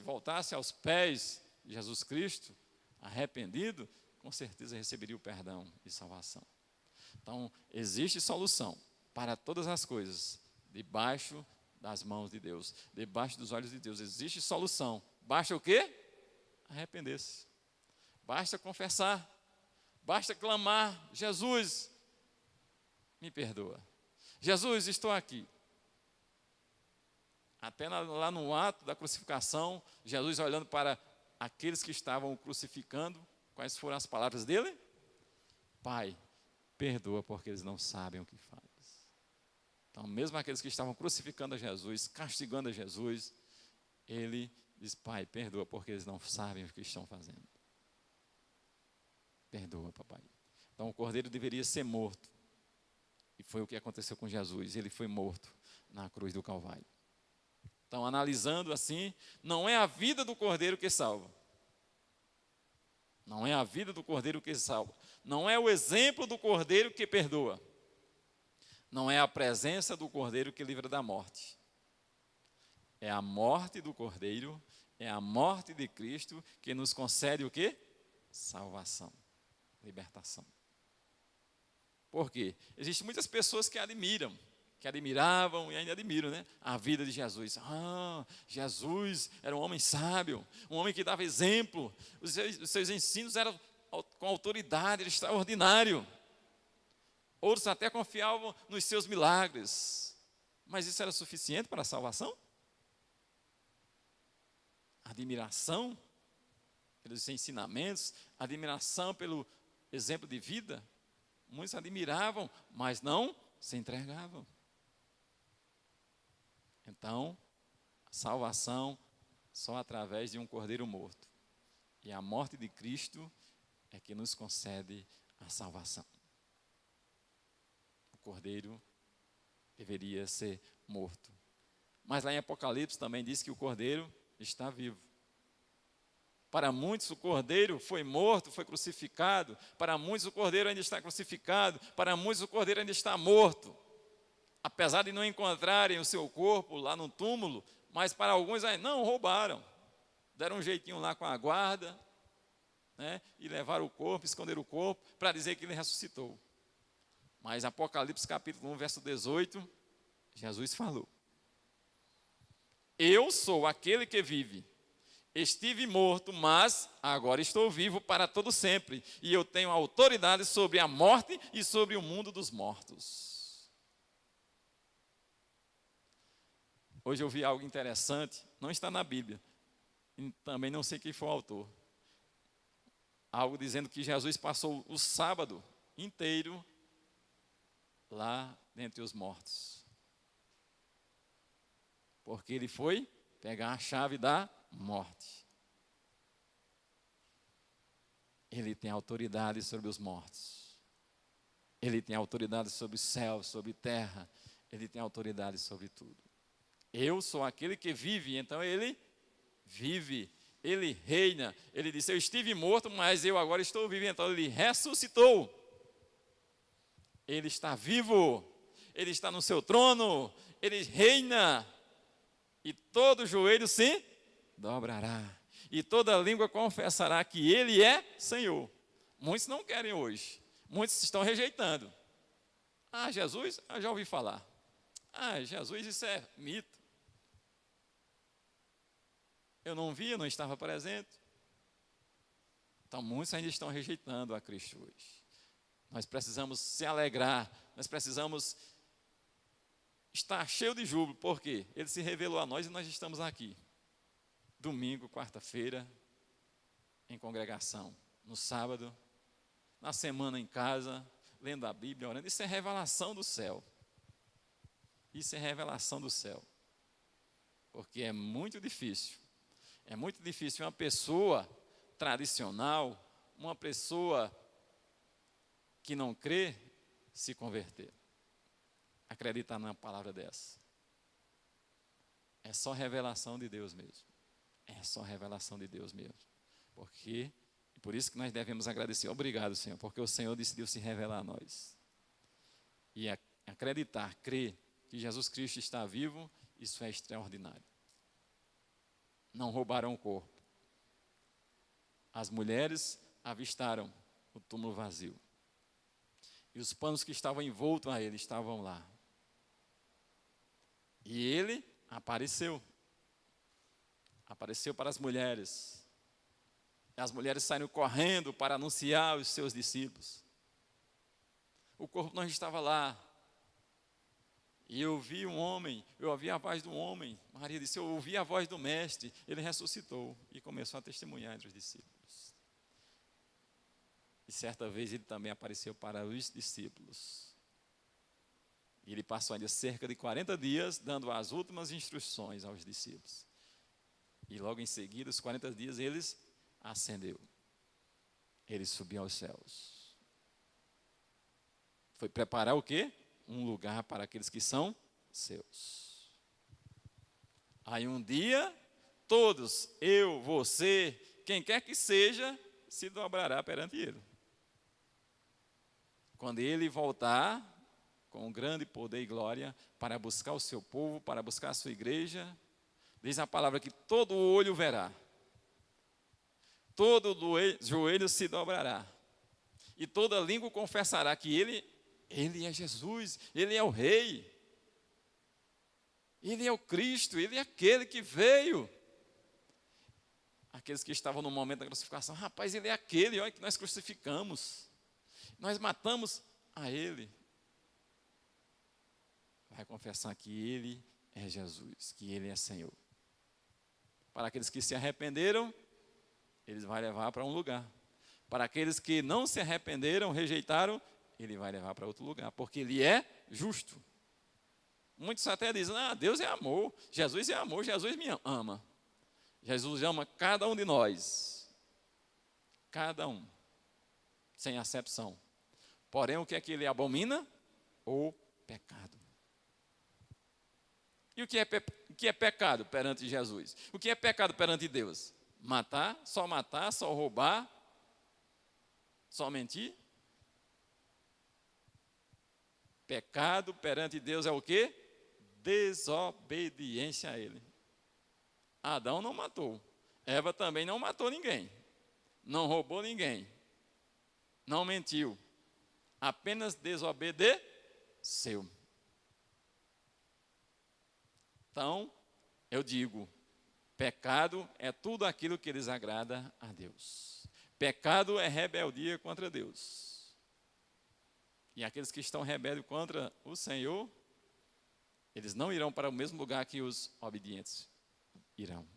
voltasse aos pés de Jesus Cristo, arrependido, com certeza receberia o perdão e salvação. Então, existe solução para todas as coisas, debaixo das mãos de Deus, debaixo dos olhos de Deus, existe solução. Basta o quê? Arrepender-se. Basta confessar, basta clamar: Jesus, me perdoa. Jesus, estou aqui. Até lá no ato da crucificação, Jesus olhando para aqueles que estavam o crucificando, quais foram as palavras dele? Pai, perdoa porque eles não sabem o que fazem. Então, mesmo aqueles que estavam crucificando a Jesus, castigando a Jesus, ele diz: Pai, perdoa porque eles não sabem o que estão fazendo. Perdoa, papai. Então, o cordeiro deveria ser morto. E foi o que aconteceu com Jesus. Ele foi morto na cruz do Calvário. Então, analisando assim, não é a vida do cordeiro que salva. Não é a vida do cordeiro que salva. Não é o exemplo do cordeiro que perdoa. Não é a presença do cordeiro que livra da morte. É a morte do cordeiro, é a morte de Cristo que nos concede o quê? Salvação, libertação. Por quê? Existem muitas pessoas que admiravam e ainda admiram, né, a vida de Jesus. Jesus era um homem sábio, um homem que dava exemplo, os seus ensinos eram com autoridade, era extraordinário. Outros até confiavam nos seus milagres. Mas isso era suficiente para a salvação? Admiração pelos ensinamentos, admiração pelo exemplo de vida. Muitos admiravam, mas não se entregavam. Então, a salvação só através de um cordeiro morto. E a morte de Cristo é que nos concede a salvação. O cordeiro deveria ser morto. Mas lá em Apocalipse também diz que o cordeiro está vivo. Para muitos o cordeiro foi morto, foi crucificado. Para muitos o cordeiro ainda está crucificado. Para muitos o cordeiro ainda está morto. Apesar de não encontrarem o seu corpo lá no túmulo, mas para alguns não, roubaram. Deram um jeitinho lá com a guarda, né, e levaram o corpo, esconderam o corpo, para dizer que ele ressuscitou. Mas Apocalipse capítulo 1, verso 18, Jesus falou: Eu sou aquele que vive. Estive morto, mas agora estou vivo para todo sempre. E eu tenho autoridade sobre a morte e sobre o mundo dos mortos. Hoje eu vi algo interessante, não está na Bíblia. E também não sei quem foi o autor. Algo dizendo que Jesus passou o sábado inteiro lá dentre os mortos. Porque ele foi pegar a chave da morte. Ele tem autoridade sobre os mortos. Ele tem autoridade sobre o céu, sobre a terra. Ele tem autoridade sobre tudo. Eu sou aquele que vive, então ele vive. Ele reina. Ele disse: eu estive morto, mas eu agora estou vivo. Então ele ressuscitou. Ele está vivo. Ele está no seu trono. Ele reina. e todo joelho se dobrará, e toda língua confessará que Ele é Senhor. Muitos não querem hoje, muitos estão rejeitando. Ah, Jesus, eu já ouvi falar. Ah, Jesus, isso é mito. Eu não vi, eu não estava presente. Então, muitos ainda estão rejeitando a Cristo hoje. Nós precisamos se alegrar, nós precisamos estar cheio de júbilo, porque Ele se revelou a nós e nós estamos aqui. Domingo, quarta-feira, em congregação. No sábado, na semana em casa, lendo a Bíblia, orando. Isso é revelação do céu. Isso é revelação do céu. Porque é muito difícil. É muito difícil uma pessoa tradicional, uma pessoa que não crê, se converter. Acreditar numa palavra dessa. É só revelação de Deus mesmo. É só revelação de Deus mesmo. Porque, e por isso que nós devemos agradecer. Obrigado, Senhor, porque o Senhor decidiu se revelar a nós. E acreditar, crer que Jesus Cristo está vivo, isso é extraordinário. Não roubaram o corpo. As mulheres avistaram o túmulo vazio. E os panos que estavam envoltos a ele estavam lá. E ele apareceu. Apareceu para as mulheres. E as mulheres saíram correndo para anunciar aos seus discípulos. O corpo não estava lá. E eu vi um homem, eu ouvi a voz do homem. Maria disse, eu ouvi a voz do mestre. Ele ressuscitou e começou a testemunhar entre os discípulos. E certa vez ele também apareceu para os discípulos. E ele passou ainda cerca de 40 dias dando as últimas instruções aos discípulos. E logo em seguida, os 40 dias, eles ascendeu. Ele subiu aos céus. Foi preparar o quê? Um lugar para aqueles que são seus. Aí um dia, todos, eu, você, quem quer que seja, se dobrará perante ele. Quando ele voltar, com grande poder e glória, para buscar o seu povo, para buscar a sua igreja, diz a palavra que todo olho verá, todo joelho se dobrará, e toda língua confessará que Ele é Jesus, Ele é o Rei, Ele é o Cristo, Ele é aquele que veio. Aqueles que estavam no momento da crucificação, rapaz, Ele é aquele, olha que nós crucificamos, nós matamos a Ele. Vai confessar que Ele é Jesus, que Ele é Senhor. Para aqueles que se arrependeram, Ele vai levar para um lugar. Para aqueles que não se arrependeram, rejeitaram, Ele vai levar para outro lugar, porque Ele é justo. Muitos até dizem, Deus é amor, Jesus é amor, Jesus me ama. Jesus ama cada um de nós. Cada um. Sem acepção. Porém, o que é que Ele abomina? O pecado. E o que é pecado perante Jesus? O que é pecado perante Deus? Matar, só roubar, só mentir? Pecado perante Deus é o quê? Desobediência a Ele. Adão não matou. Eva também não matou ninguém. Não roubou ninguém. Não mentiu. Apenas desobedeceu. Então, eu digo, pecado é tudo aquilo que desagrada a Deus. Pecado é rebeldia contra Deus. E aqueles que estão rebeldes contra o Senhor, eles não irão para o mesmo lugar que os obedientes irão.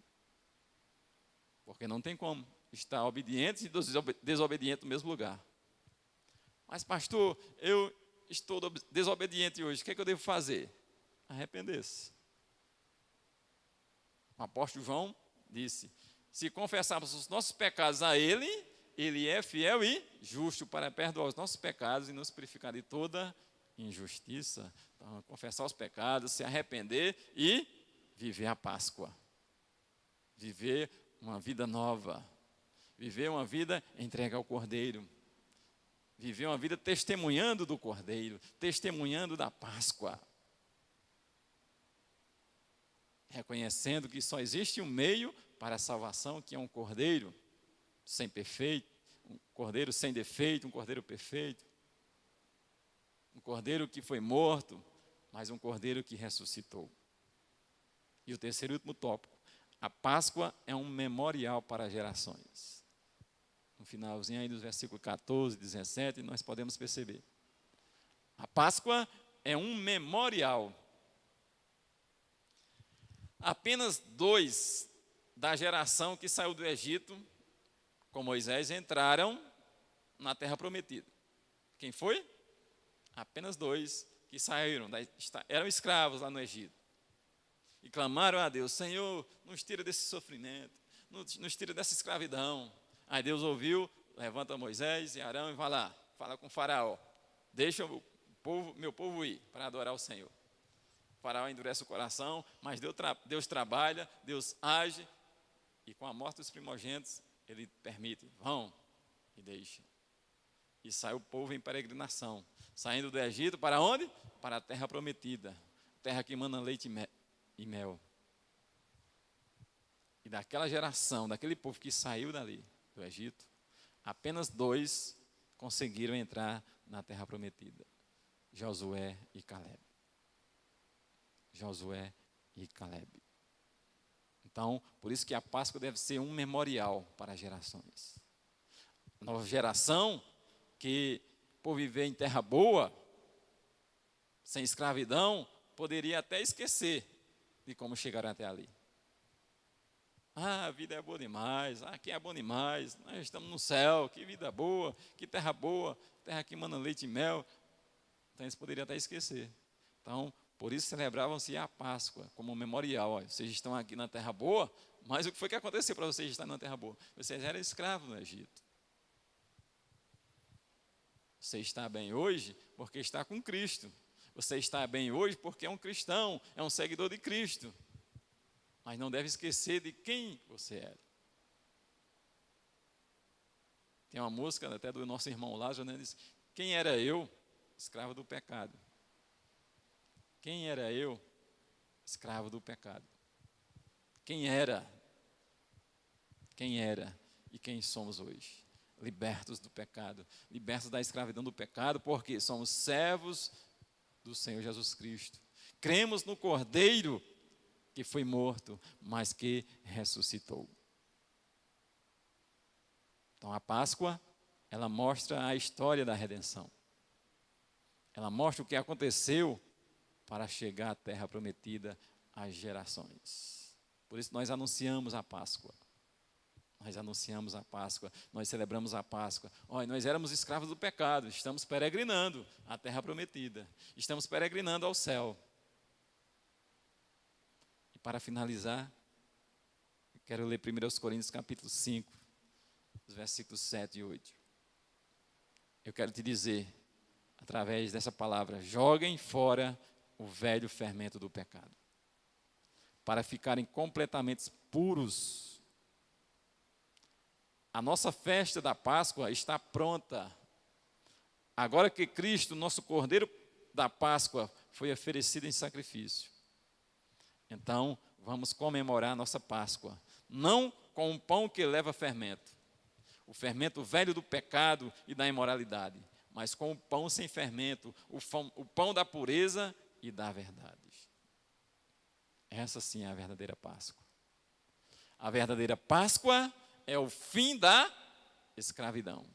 Porque não tem como estar obedientes e desobedientes no mesmo lugar. Mas pastor, eu estou desobediente hoje, o que é que eu devo fazer? Arrepender-se. O apóstolo João disse, se confessarmos os nossos pecados a Ele, Ele é fiel e justo para perdoar os nossos pecados e nos purificar de toda injustiça. Então, confessar os pecados, se arrepender e viver a Páscoa. Viver uma vida nova. Viver uma vida entregue ao Cordeiro. Viver uma vida testemunhando do Cordeiro, testemunhando da Páscoa. reconhecendo que só existe um meio para a salvação, que é um cordeiro sem perfeito, um cordeiro sem defeito, um cordeiro perfeito, um cordeiro que foi morto, mas um cordeiro que ressuscitou. E o terceiro e último tópico: a Páscoa é um memorial para as gerações. No finalzinho aí dos versículos 14, 17, nós podemos perceber. A Páscoa é um memorial. Apenas 2 da geração que saiu do Egito com Moisés entraram na terra prometida. Quem foi? Apenas 2 que saíram, eram escravos lá no Egito. E clamaram a Deus: Senhor, nos tira desse sofrimento, nos tira dessa escravidão. Aí Deus ouviu, levanta Moisés e Arão e vai lá, fala com o faraó: deixa meu povo ir para adorar o Senhor. O faraó endurece o coração, mas Deus trabalha, Deus age, e com a morte dos primogênitos, ele permite: vão, e deixa. E sai o povo em peregrinação, saindo do Egito para onde? Para a terra prometida, terra que emana leite e mel. E daquela geração, daquele povo que saiu dali, do Egito, apenas 2 conseguiram entrar na terra prometida: Josué e Caleb. Josué e Caleb. Então, por isso que a Páscoa deve ser um memorial para as gerações. A nova geração que, por viver em terra boa, sem escravidão, poderia até esquecer de como chegaram até ali. A vida é boa demais, aqui é bom demais, nós estamos no céu, que vida boa, que terra boa, terra que emana leite e mel. Então eles poderiam até esquecer. Então, por isso celebravam-se a Páscoa como um memorial. Olha, vocês estão aqui na terra boa, mas o que foi que aconteceu para vocês estarem na terra boa? Vocês eram escravos no Egito. Você está bem hoje porque está com Cristo. Você está bem hoje porque é um cristão, é um seguidor de Cristo. Mas não deve esquecer de quem você era. Tem uma música até do nosso irmão Lázaro, né? Diz: quem era eu, escravo do pecado? Quem era eu, escravo do pecado? Quem era? Quem era e quem somos hoje? Libertos do pecado, libertos da escravidão do pecado, porque somos servos do Senhor Jesus Cristo. Cremos no Cordeiro que foi morto, mas que ressuscitou. Então a Páscoa, ela mostra a história da redenção. Ela mostra o que aconteceu para chegar à terra prometida às gerações. Por isso nós anunciamos a Páscoa. Nós anunciamos a Páscoa, nós celebramos a Páscoa. Olha, nós éramos escravos do pecado, estamos peregrinando à terra prometida. Estamos peregrinando ao céu. E para finalizar, eu quero ler 1 Coríntios capítulo 5, os versículos 7 e 8. Eu quero te dizer, através dessa palavra: joguem fora o velho fermento do pecado, para ficarem completamente puros. A nossa festa da Páscoa está pronta. Agora que Cristo, nosso Cordeiro da Páscoa, foi oferecido em sacrifício. Então, vamos comemorar a nossa Páscoa, não com um pão que leva fermento, o fermento velho do pecado e da imoralidade, mas com o pão sem fermento, o pão da pureza e da verdade. Essa sim é a verdadeira Páscoa. A verdadeira Páscoa é o fim da escravidão.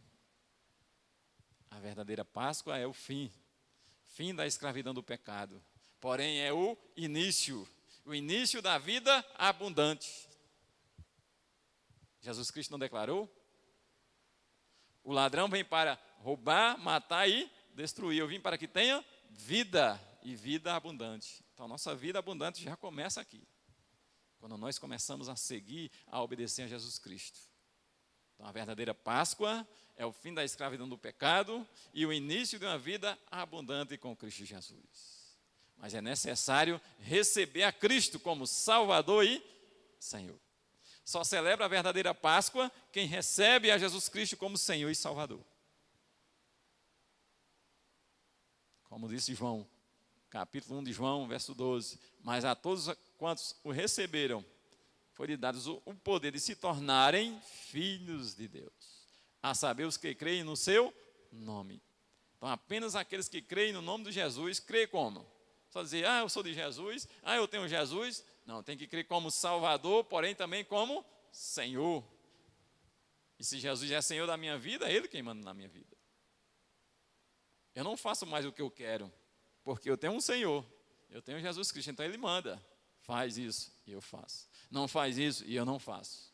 A verdadeira Páscoa é o fim da escravidão do pecado. Porém, é o início da vida abundante. Jesus Cristo não declarou? O ladrão vem para roubar, matar e destruir. Eu vim para que tenha vida e vida abundante. Então, nossa vida abundante já começa aqui, quando nós começamos a seguir, a obedecer a Jesus Cristo. Então, a verdadeira Páscoa é o fim da escravidão do pecado e o início de uma vida abundante com Cristo Jesus. Mas é necessário receber a Cristo como Salvador e Senhor. Só celebra a verdadeira Páscoa quem recebe a Jesus Cristo como Senhor e Salvador. Como disse João, capítulo 1 de João, verso 12. Mas a todos quantos o receberam, foi-lhe dado o poder de se tornarem filhos de Deus, a saber, os que creem no seu nome. Então, apenas aqueles que creem no nome de Jesus, creem como? Só dizer, eu sou de Jesus, eu tenho Jesus. Não, tem que crer como Salvador, porém também como Senhor. E se Jesus é Senhor da minha vida, é Ele quem manda na minha vida. Eu não faço mais o que eu quero, porque eu tenho um Senhor, eu tenho Jesus Cristo, então Ele manda. Faz isso e eu faço. Não faz isso e eu não faço.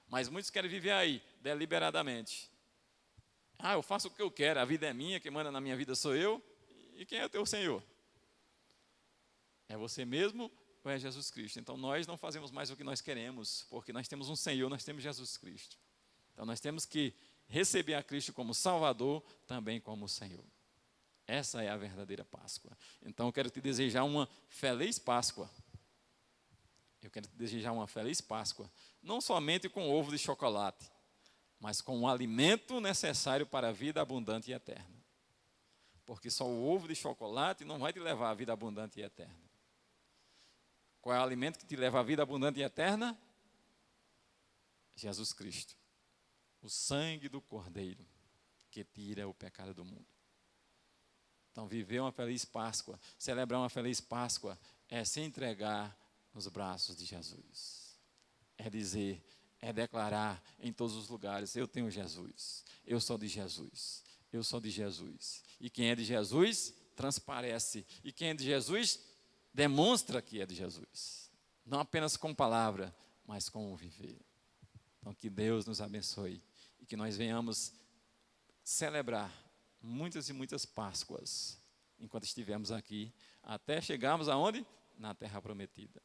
Mas muitos querem viver aí, deliberadamente. Eu faço o que eu quero, a vida é minha, quem manda na minha vida sou eu. E quem é o teu Senhor? É você mesmo ou é Jesus Cristo? Então nós não fazemos mais o que nós queremos, porque nós temos um Senhor, nós temos Jesus Cristo. Então nós temos que receber a Cristo como Salvador, também como Senhor. Essa é a verdadeira Páscoa. Então eu quero te desejar uma feliz Páscoa. Eu quero te desejar uma feliz Páscoa, não somente com ovo de chocolate, mas com o alimento necessário para a vida abundante e eterna. Porque só o ovo de chocolate não vai te levar à vida abundante e eterna. Qual é o alimento que te leva à vida abundante e eterna? Jesus Cristo. O sangue do Cordeiro, que tira o pecado do mundo. Então, viver uma feliz Páscoa, celebrar uma feliz Páscoa, é se entregar nos braços de Jesus. É dizer, é declarar em todos os lugares, eu tenho Jesus, eu sou de Jesus, eu sou de Jesus. E quem é de Jesus, transparece. E quem é de Jesus, demonstra que é de Jesus. Não apenas com palavra, mas com o viver. Então, que Deus nos abençoe e que nós venhamos celebrar muitas e muitas Páscoas enquanto estivermos aqui, até chegarmos aonde? Na terra prometida,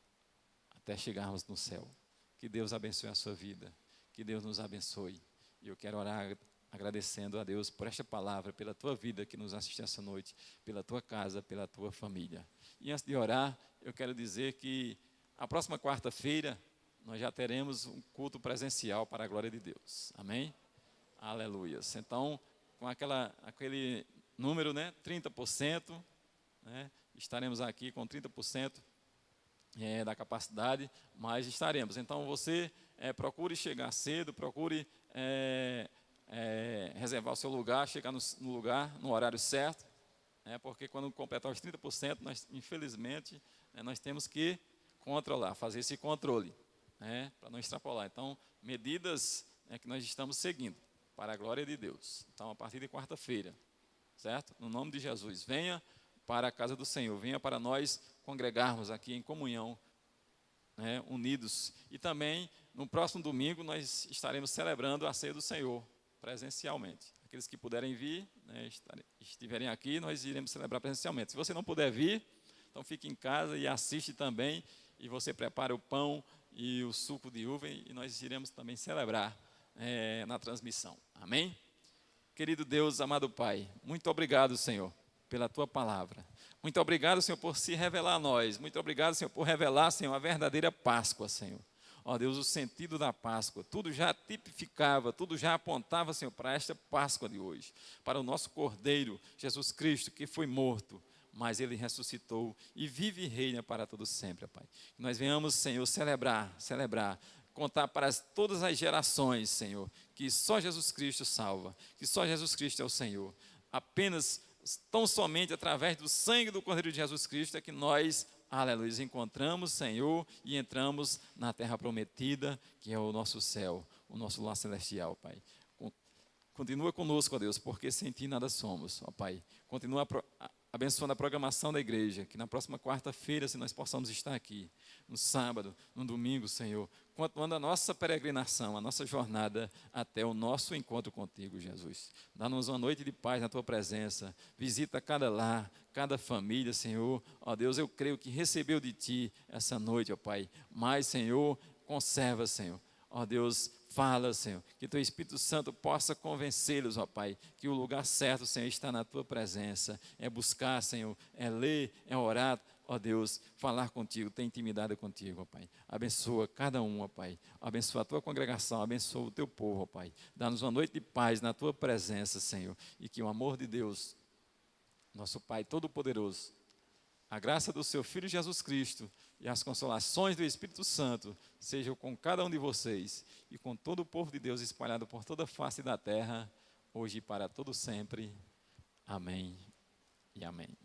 até chegarmos no céu. Que Deus abençoe a sua vida, que Deus nos abençoe. E eu quero orar agradecendo a Deus por esta palavra, pela tua vida que nos assiste essa noite, pela tua casa, pela tua família. E antes de orar, eu quero dizer que a próxima quarta-feira nós já teremos um culto presencial para a glória de Deus. Amém? Aleluias. Então, com aquele número, 30%, estaremos aqui com 30% da capacidade, mas estaremos. Então, você procure chegar cedo, procure reservar o seu lugar, chegar no lugar, no horário certo, porque quando completar os 30%, nós, infelizmente, nós temos que controlar, fazer esse controle, para não extrapolar. Então, medidas que nós estamos seguindo, para a glória de Deus. Então, a partir de quarta-feira, certo? No nome de Jesus, venha para a casa do Senhor, venha para nós congregarmos aqui em comunhão, unidos. E também, no próximo domingo, nós estaremos celebrando a ceia do Senhor, presencialmente. Aqueles que puderem vir, estiverem aqui, nós iremos celebrar presencialmente. Se você não puder vir, então fique em casa e assiste também, e você prepara o pão e o suco de uva, e nós iremos também celebrar na transmissão. Amém? Querido Deus, amado Pai, muito obrigado, Senhor, pela Tua palavra. Muito obrigado, Senhor, por se revelar a nós. Muito obrigado, Senhor, por revelar, Senhor, a verdadeira Páscoa, Senhor. Ó Deus, o sentido da Páscoa, tudo já tipificava, tudo já apontava, Senhor, para esta Páscoa de hoje, para o nosso Cordeiro, Jesus Cristo, que foi morto, mas Ele ressuscitou e vive e reina para todo sempre, Pai. Que nós venhamos, Senhor, celebrar, contar para todas as gerações, Senhor, que só Jesus Cristo salva, que só Jesus Cristo é o Senhor. Apenas, tão somente através do sangue do Cordeiro de Jesus Cristo é que nós, aleluia, encontramos, Senhor, e entramos na terra prometida, que é o nosso céu, o nosso lar celestial, Pai. Continua conosco, ó Deus, porque sem Ti nada somos, ó Pai. Continua abençoando a programação da igreja, que na próxima quarta-feira, se nós possamos estar aqui, no sábado, no domingo, Senhor, continuando a nossa peregrinação, a nossa jornada até o nosso encontro contigo, Jesus. Dá-nos uma noite de paz na Tua presença, visita cada lar, cada família, Senhor. Ó Deus, eu creio que recebeu de Ti essa noite, ó Pai, mas, Senhor, conserva, Senhor. Ó Deus, fala, Senhor, que Teu Espírito Santo possa convencê-los, ó Pai, que o lugar certo, Senhor, está na Tua presença, é buscar, Senhor, é ler, é orar, ó Deus, falar contigo, ter intimidade contigo, ó Pai. Abençoa cada um, ó Pai, abençoa a Tua congregação, abençoa o Teu povo, ó Pai. Dá-nos uma noite de paz na Tua presença, Senhor, e que o amor de Deus, nosso Pai Todo-Poderoso, A graça do seu Filho Jesus Cristo e as consolações do Espírito Santo sejam com cada um de vocês e com todo o povo de Deus espalhado por toda a face da terra, hoje e para todo sempre. Amém e amém.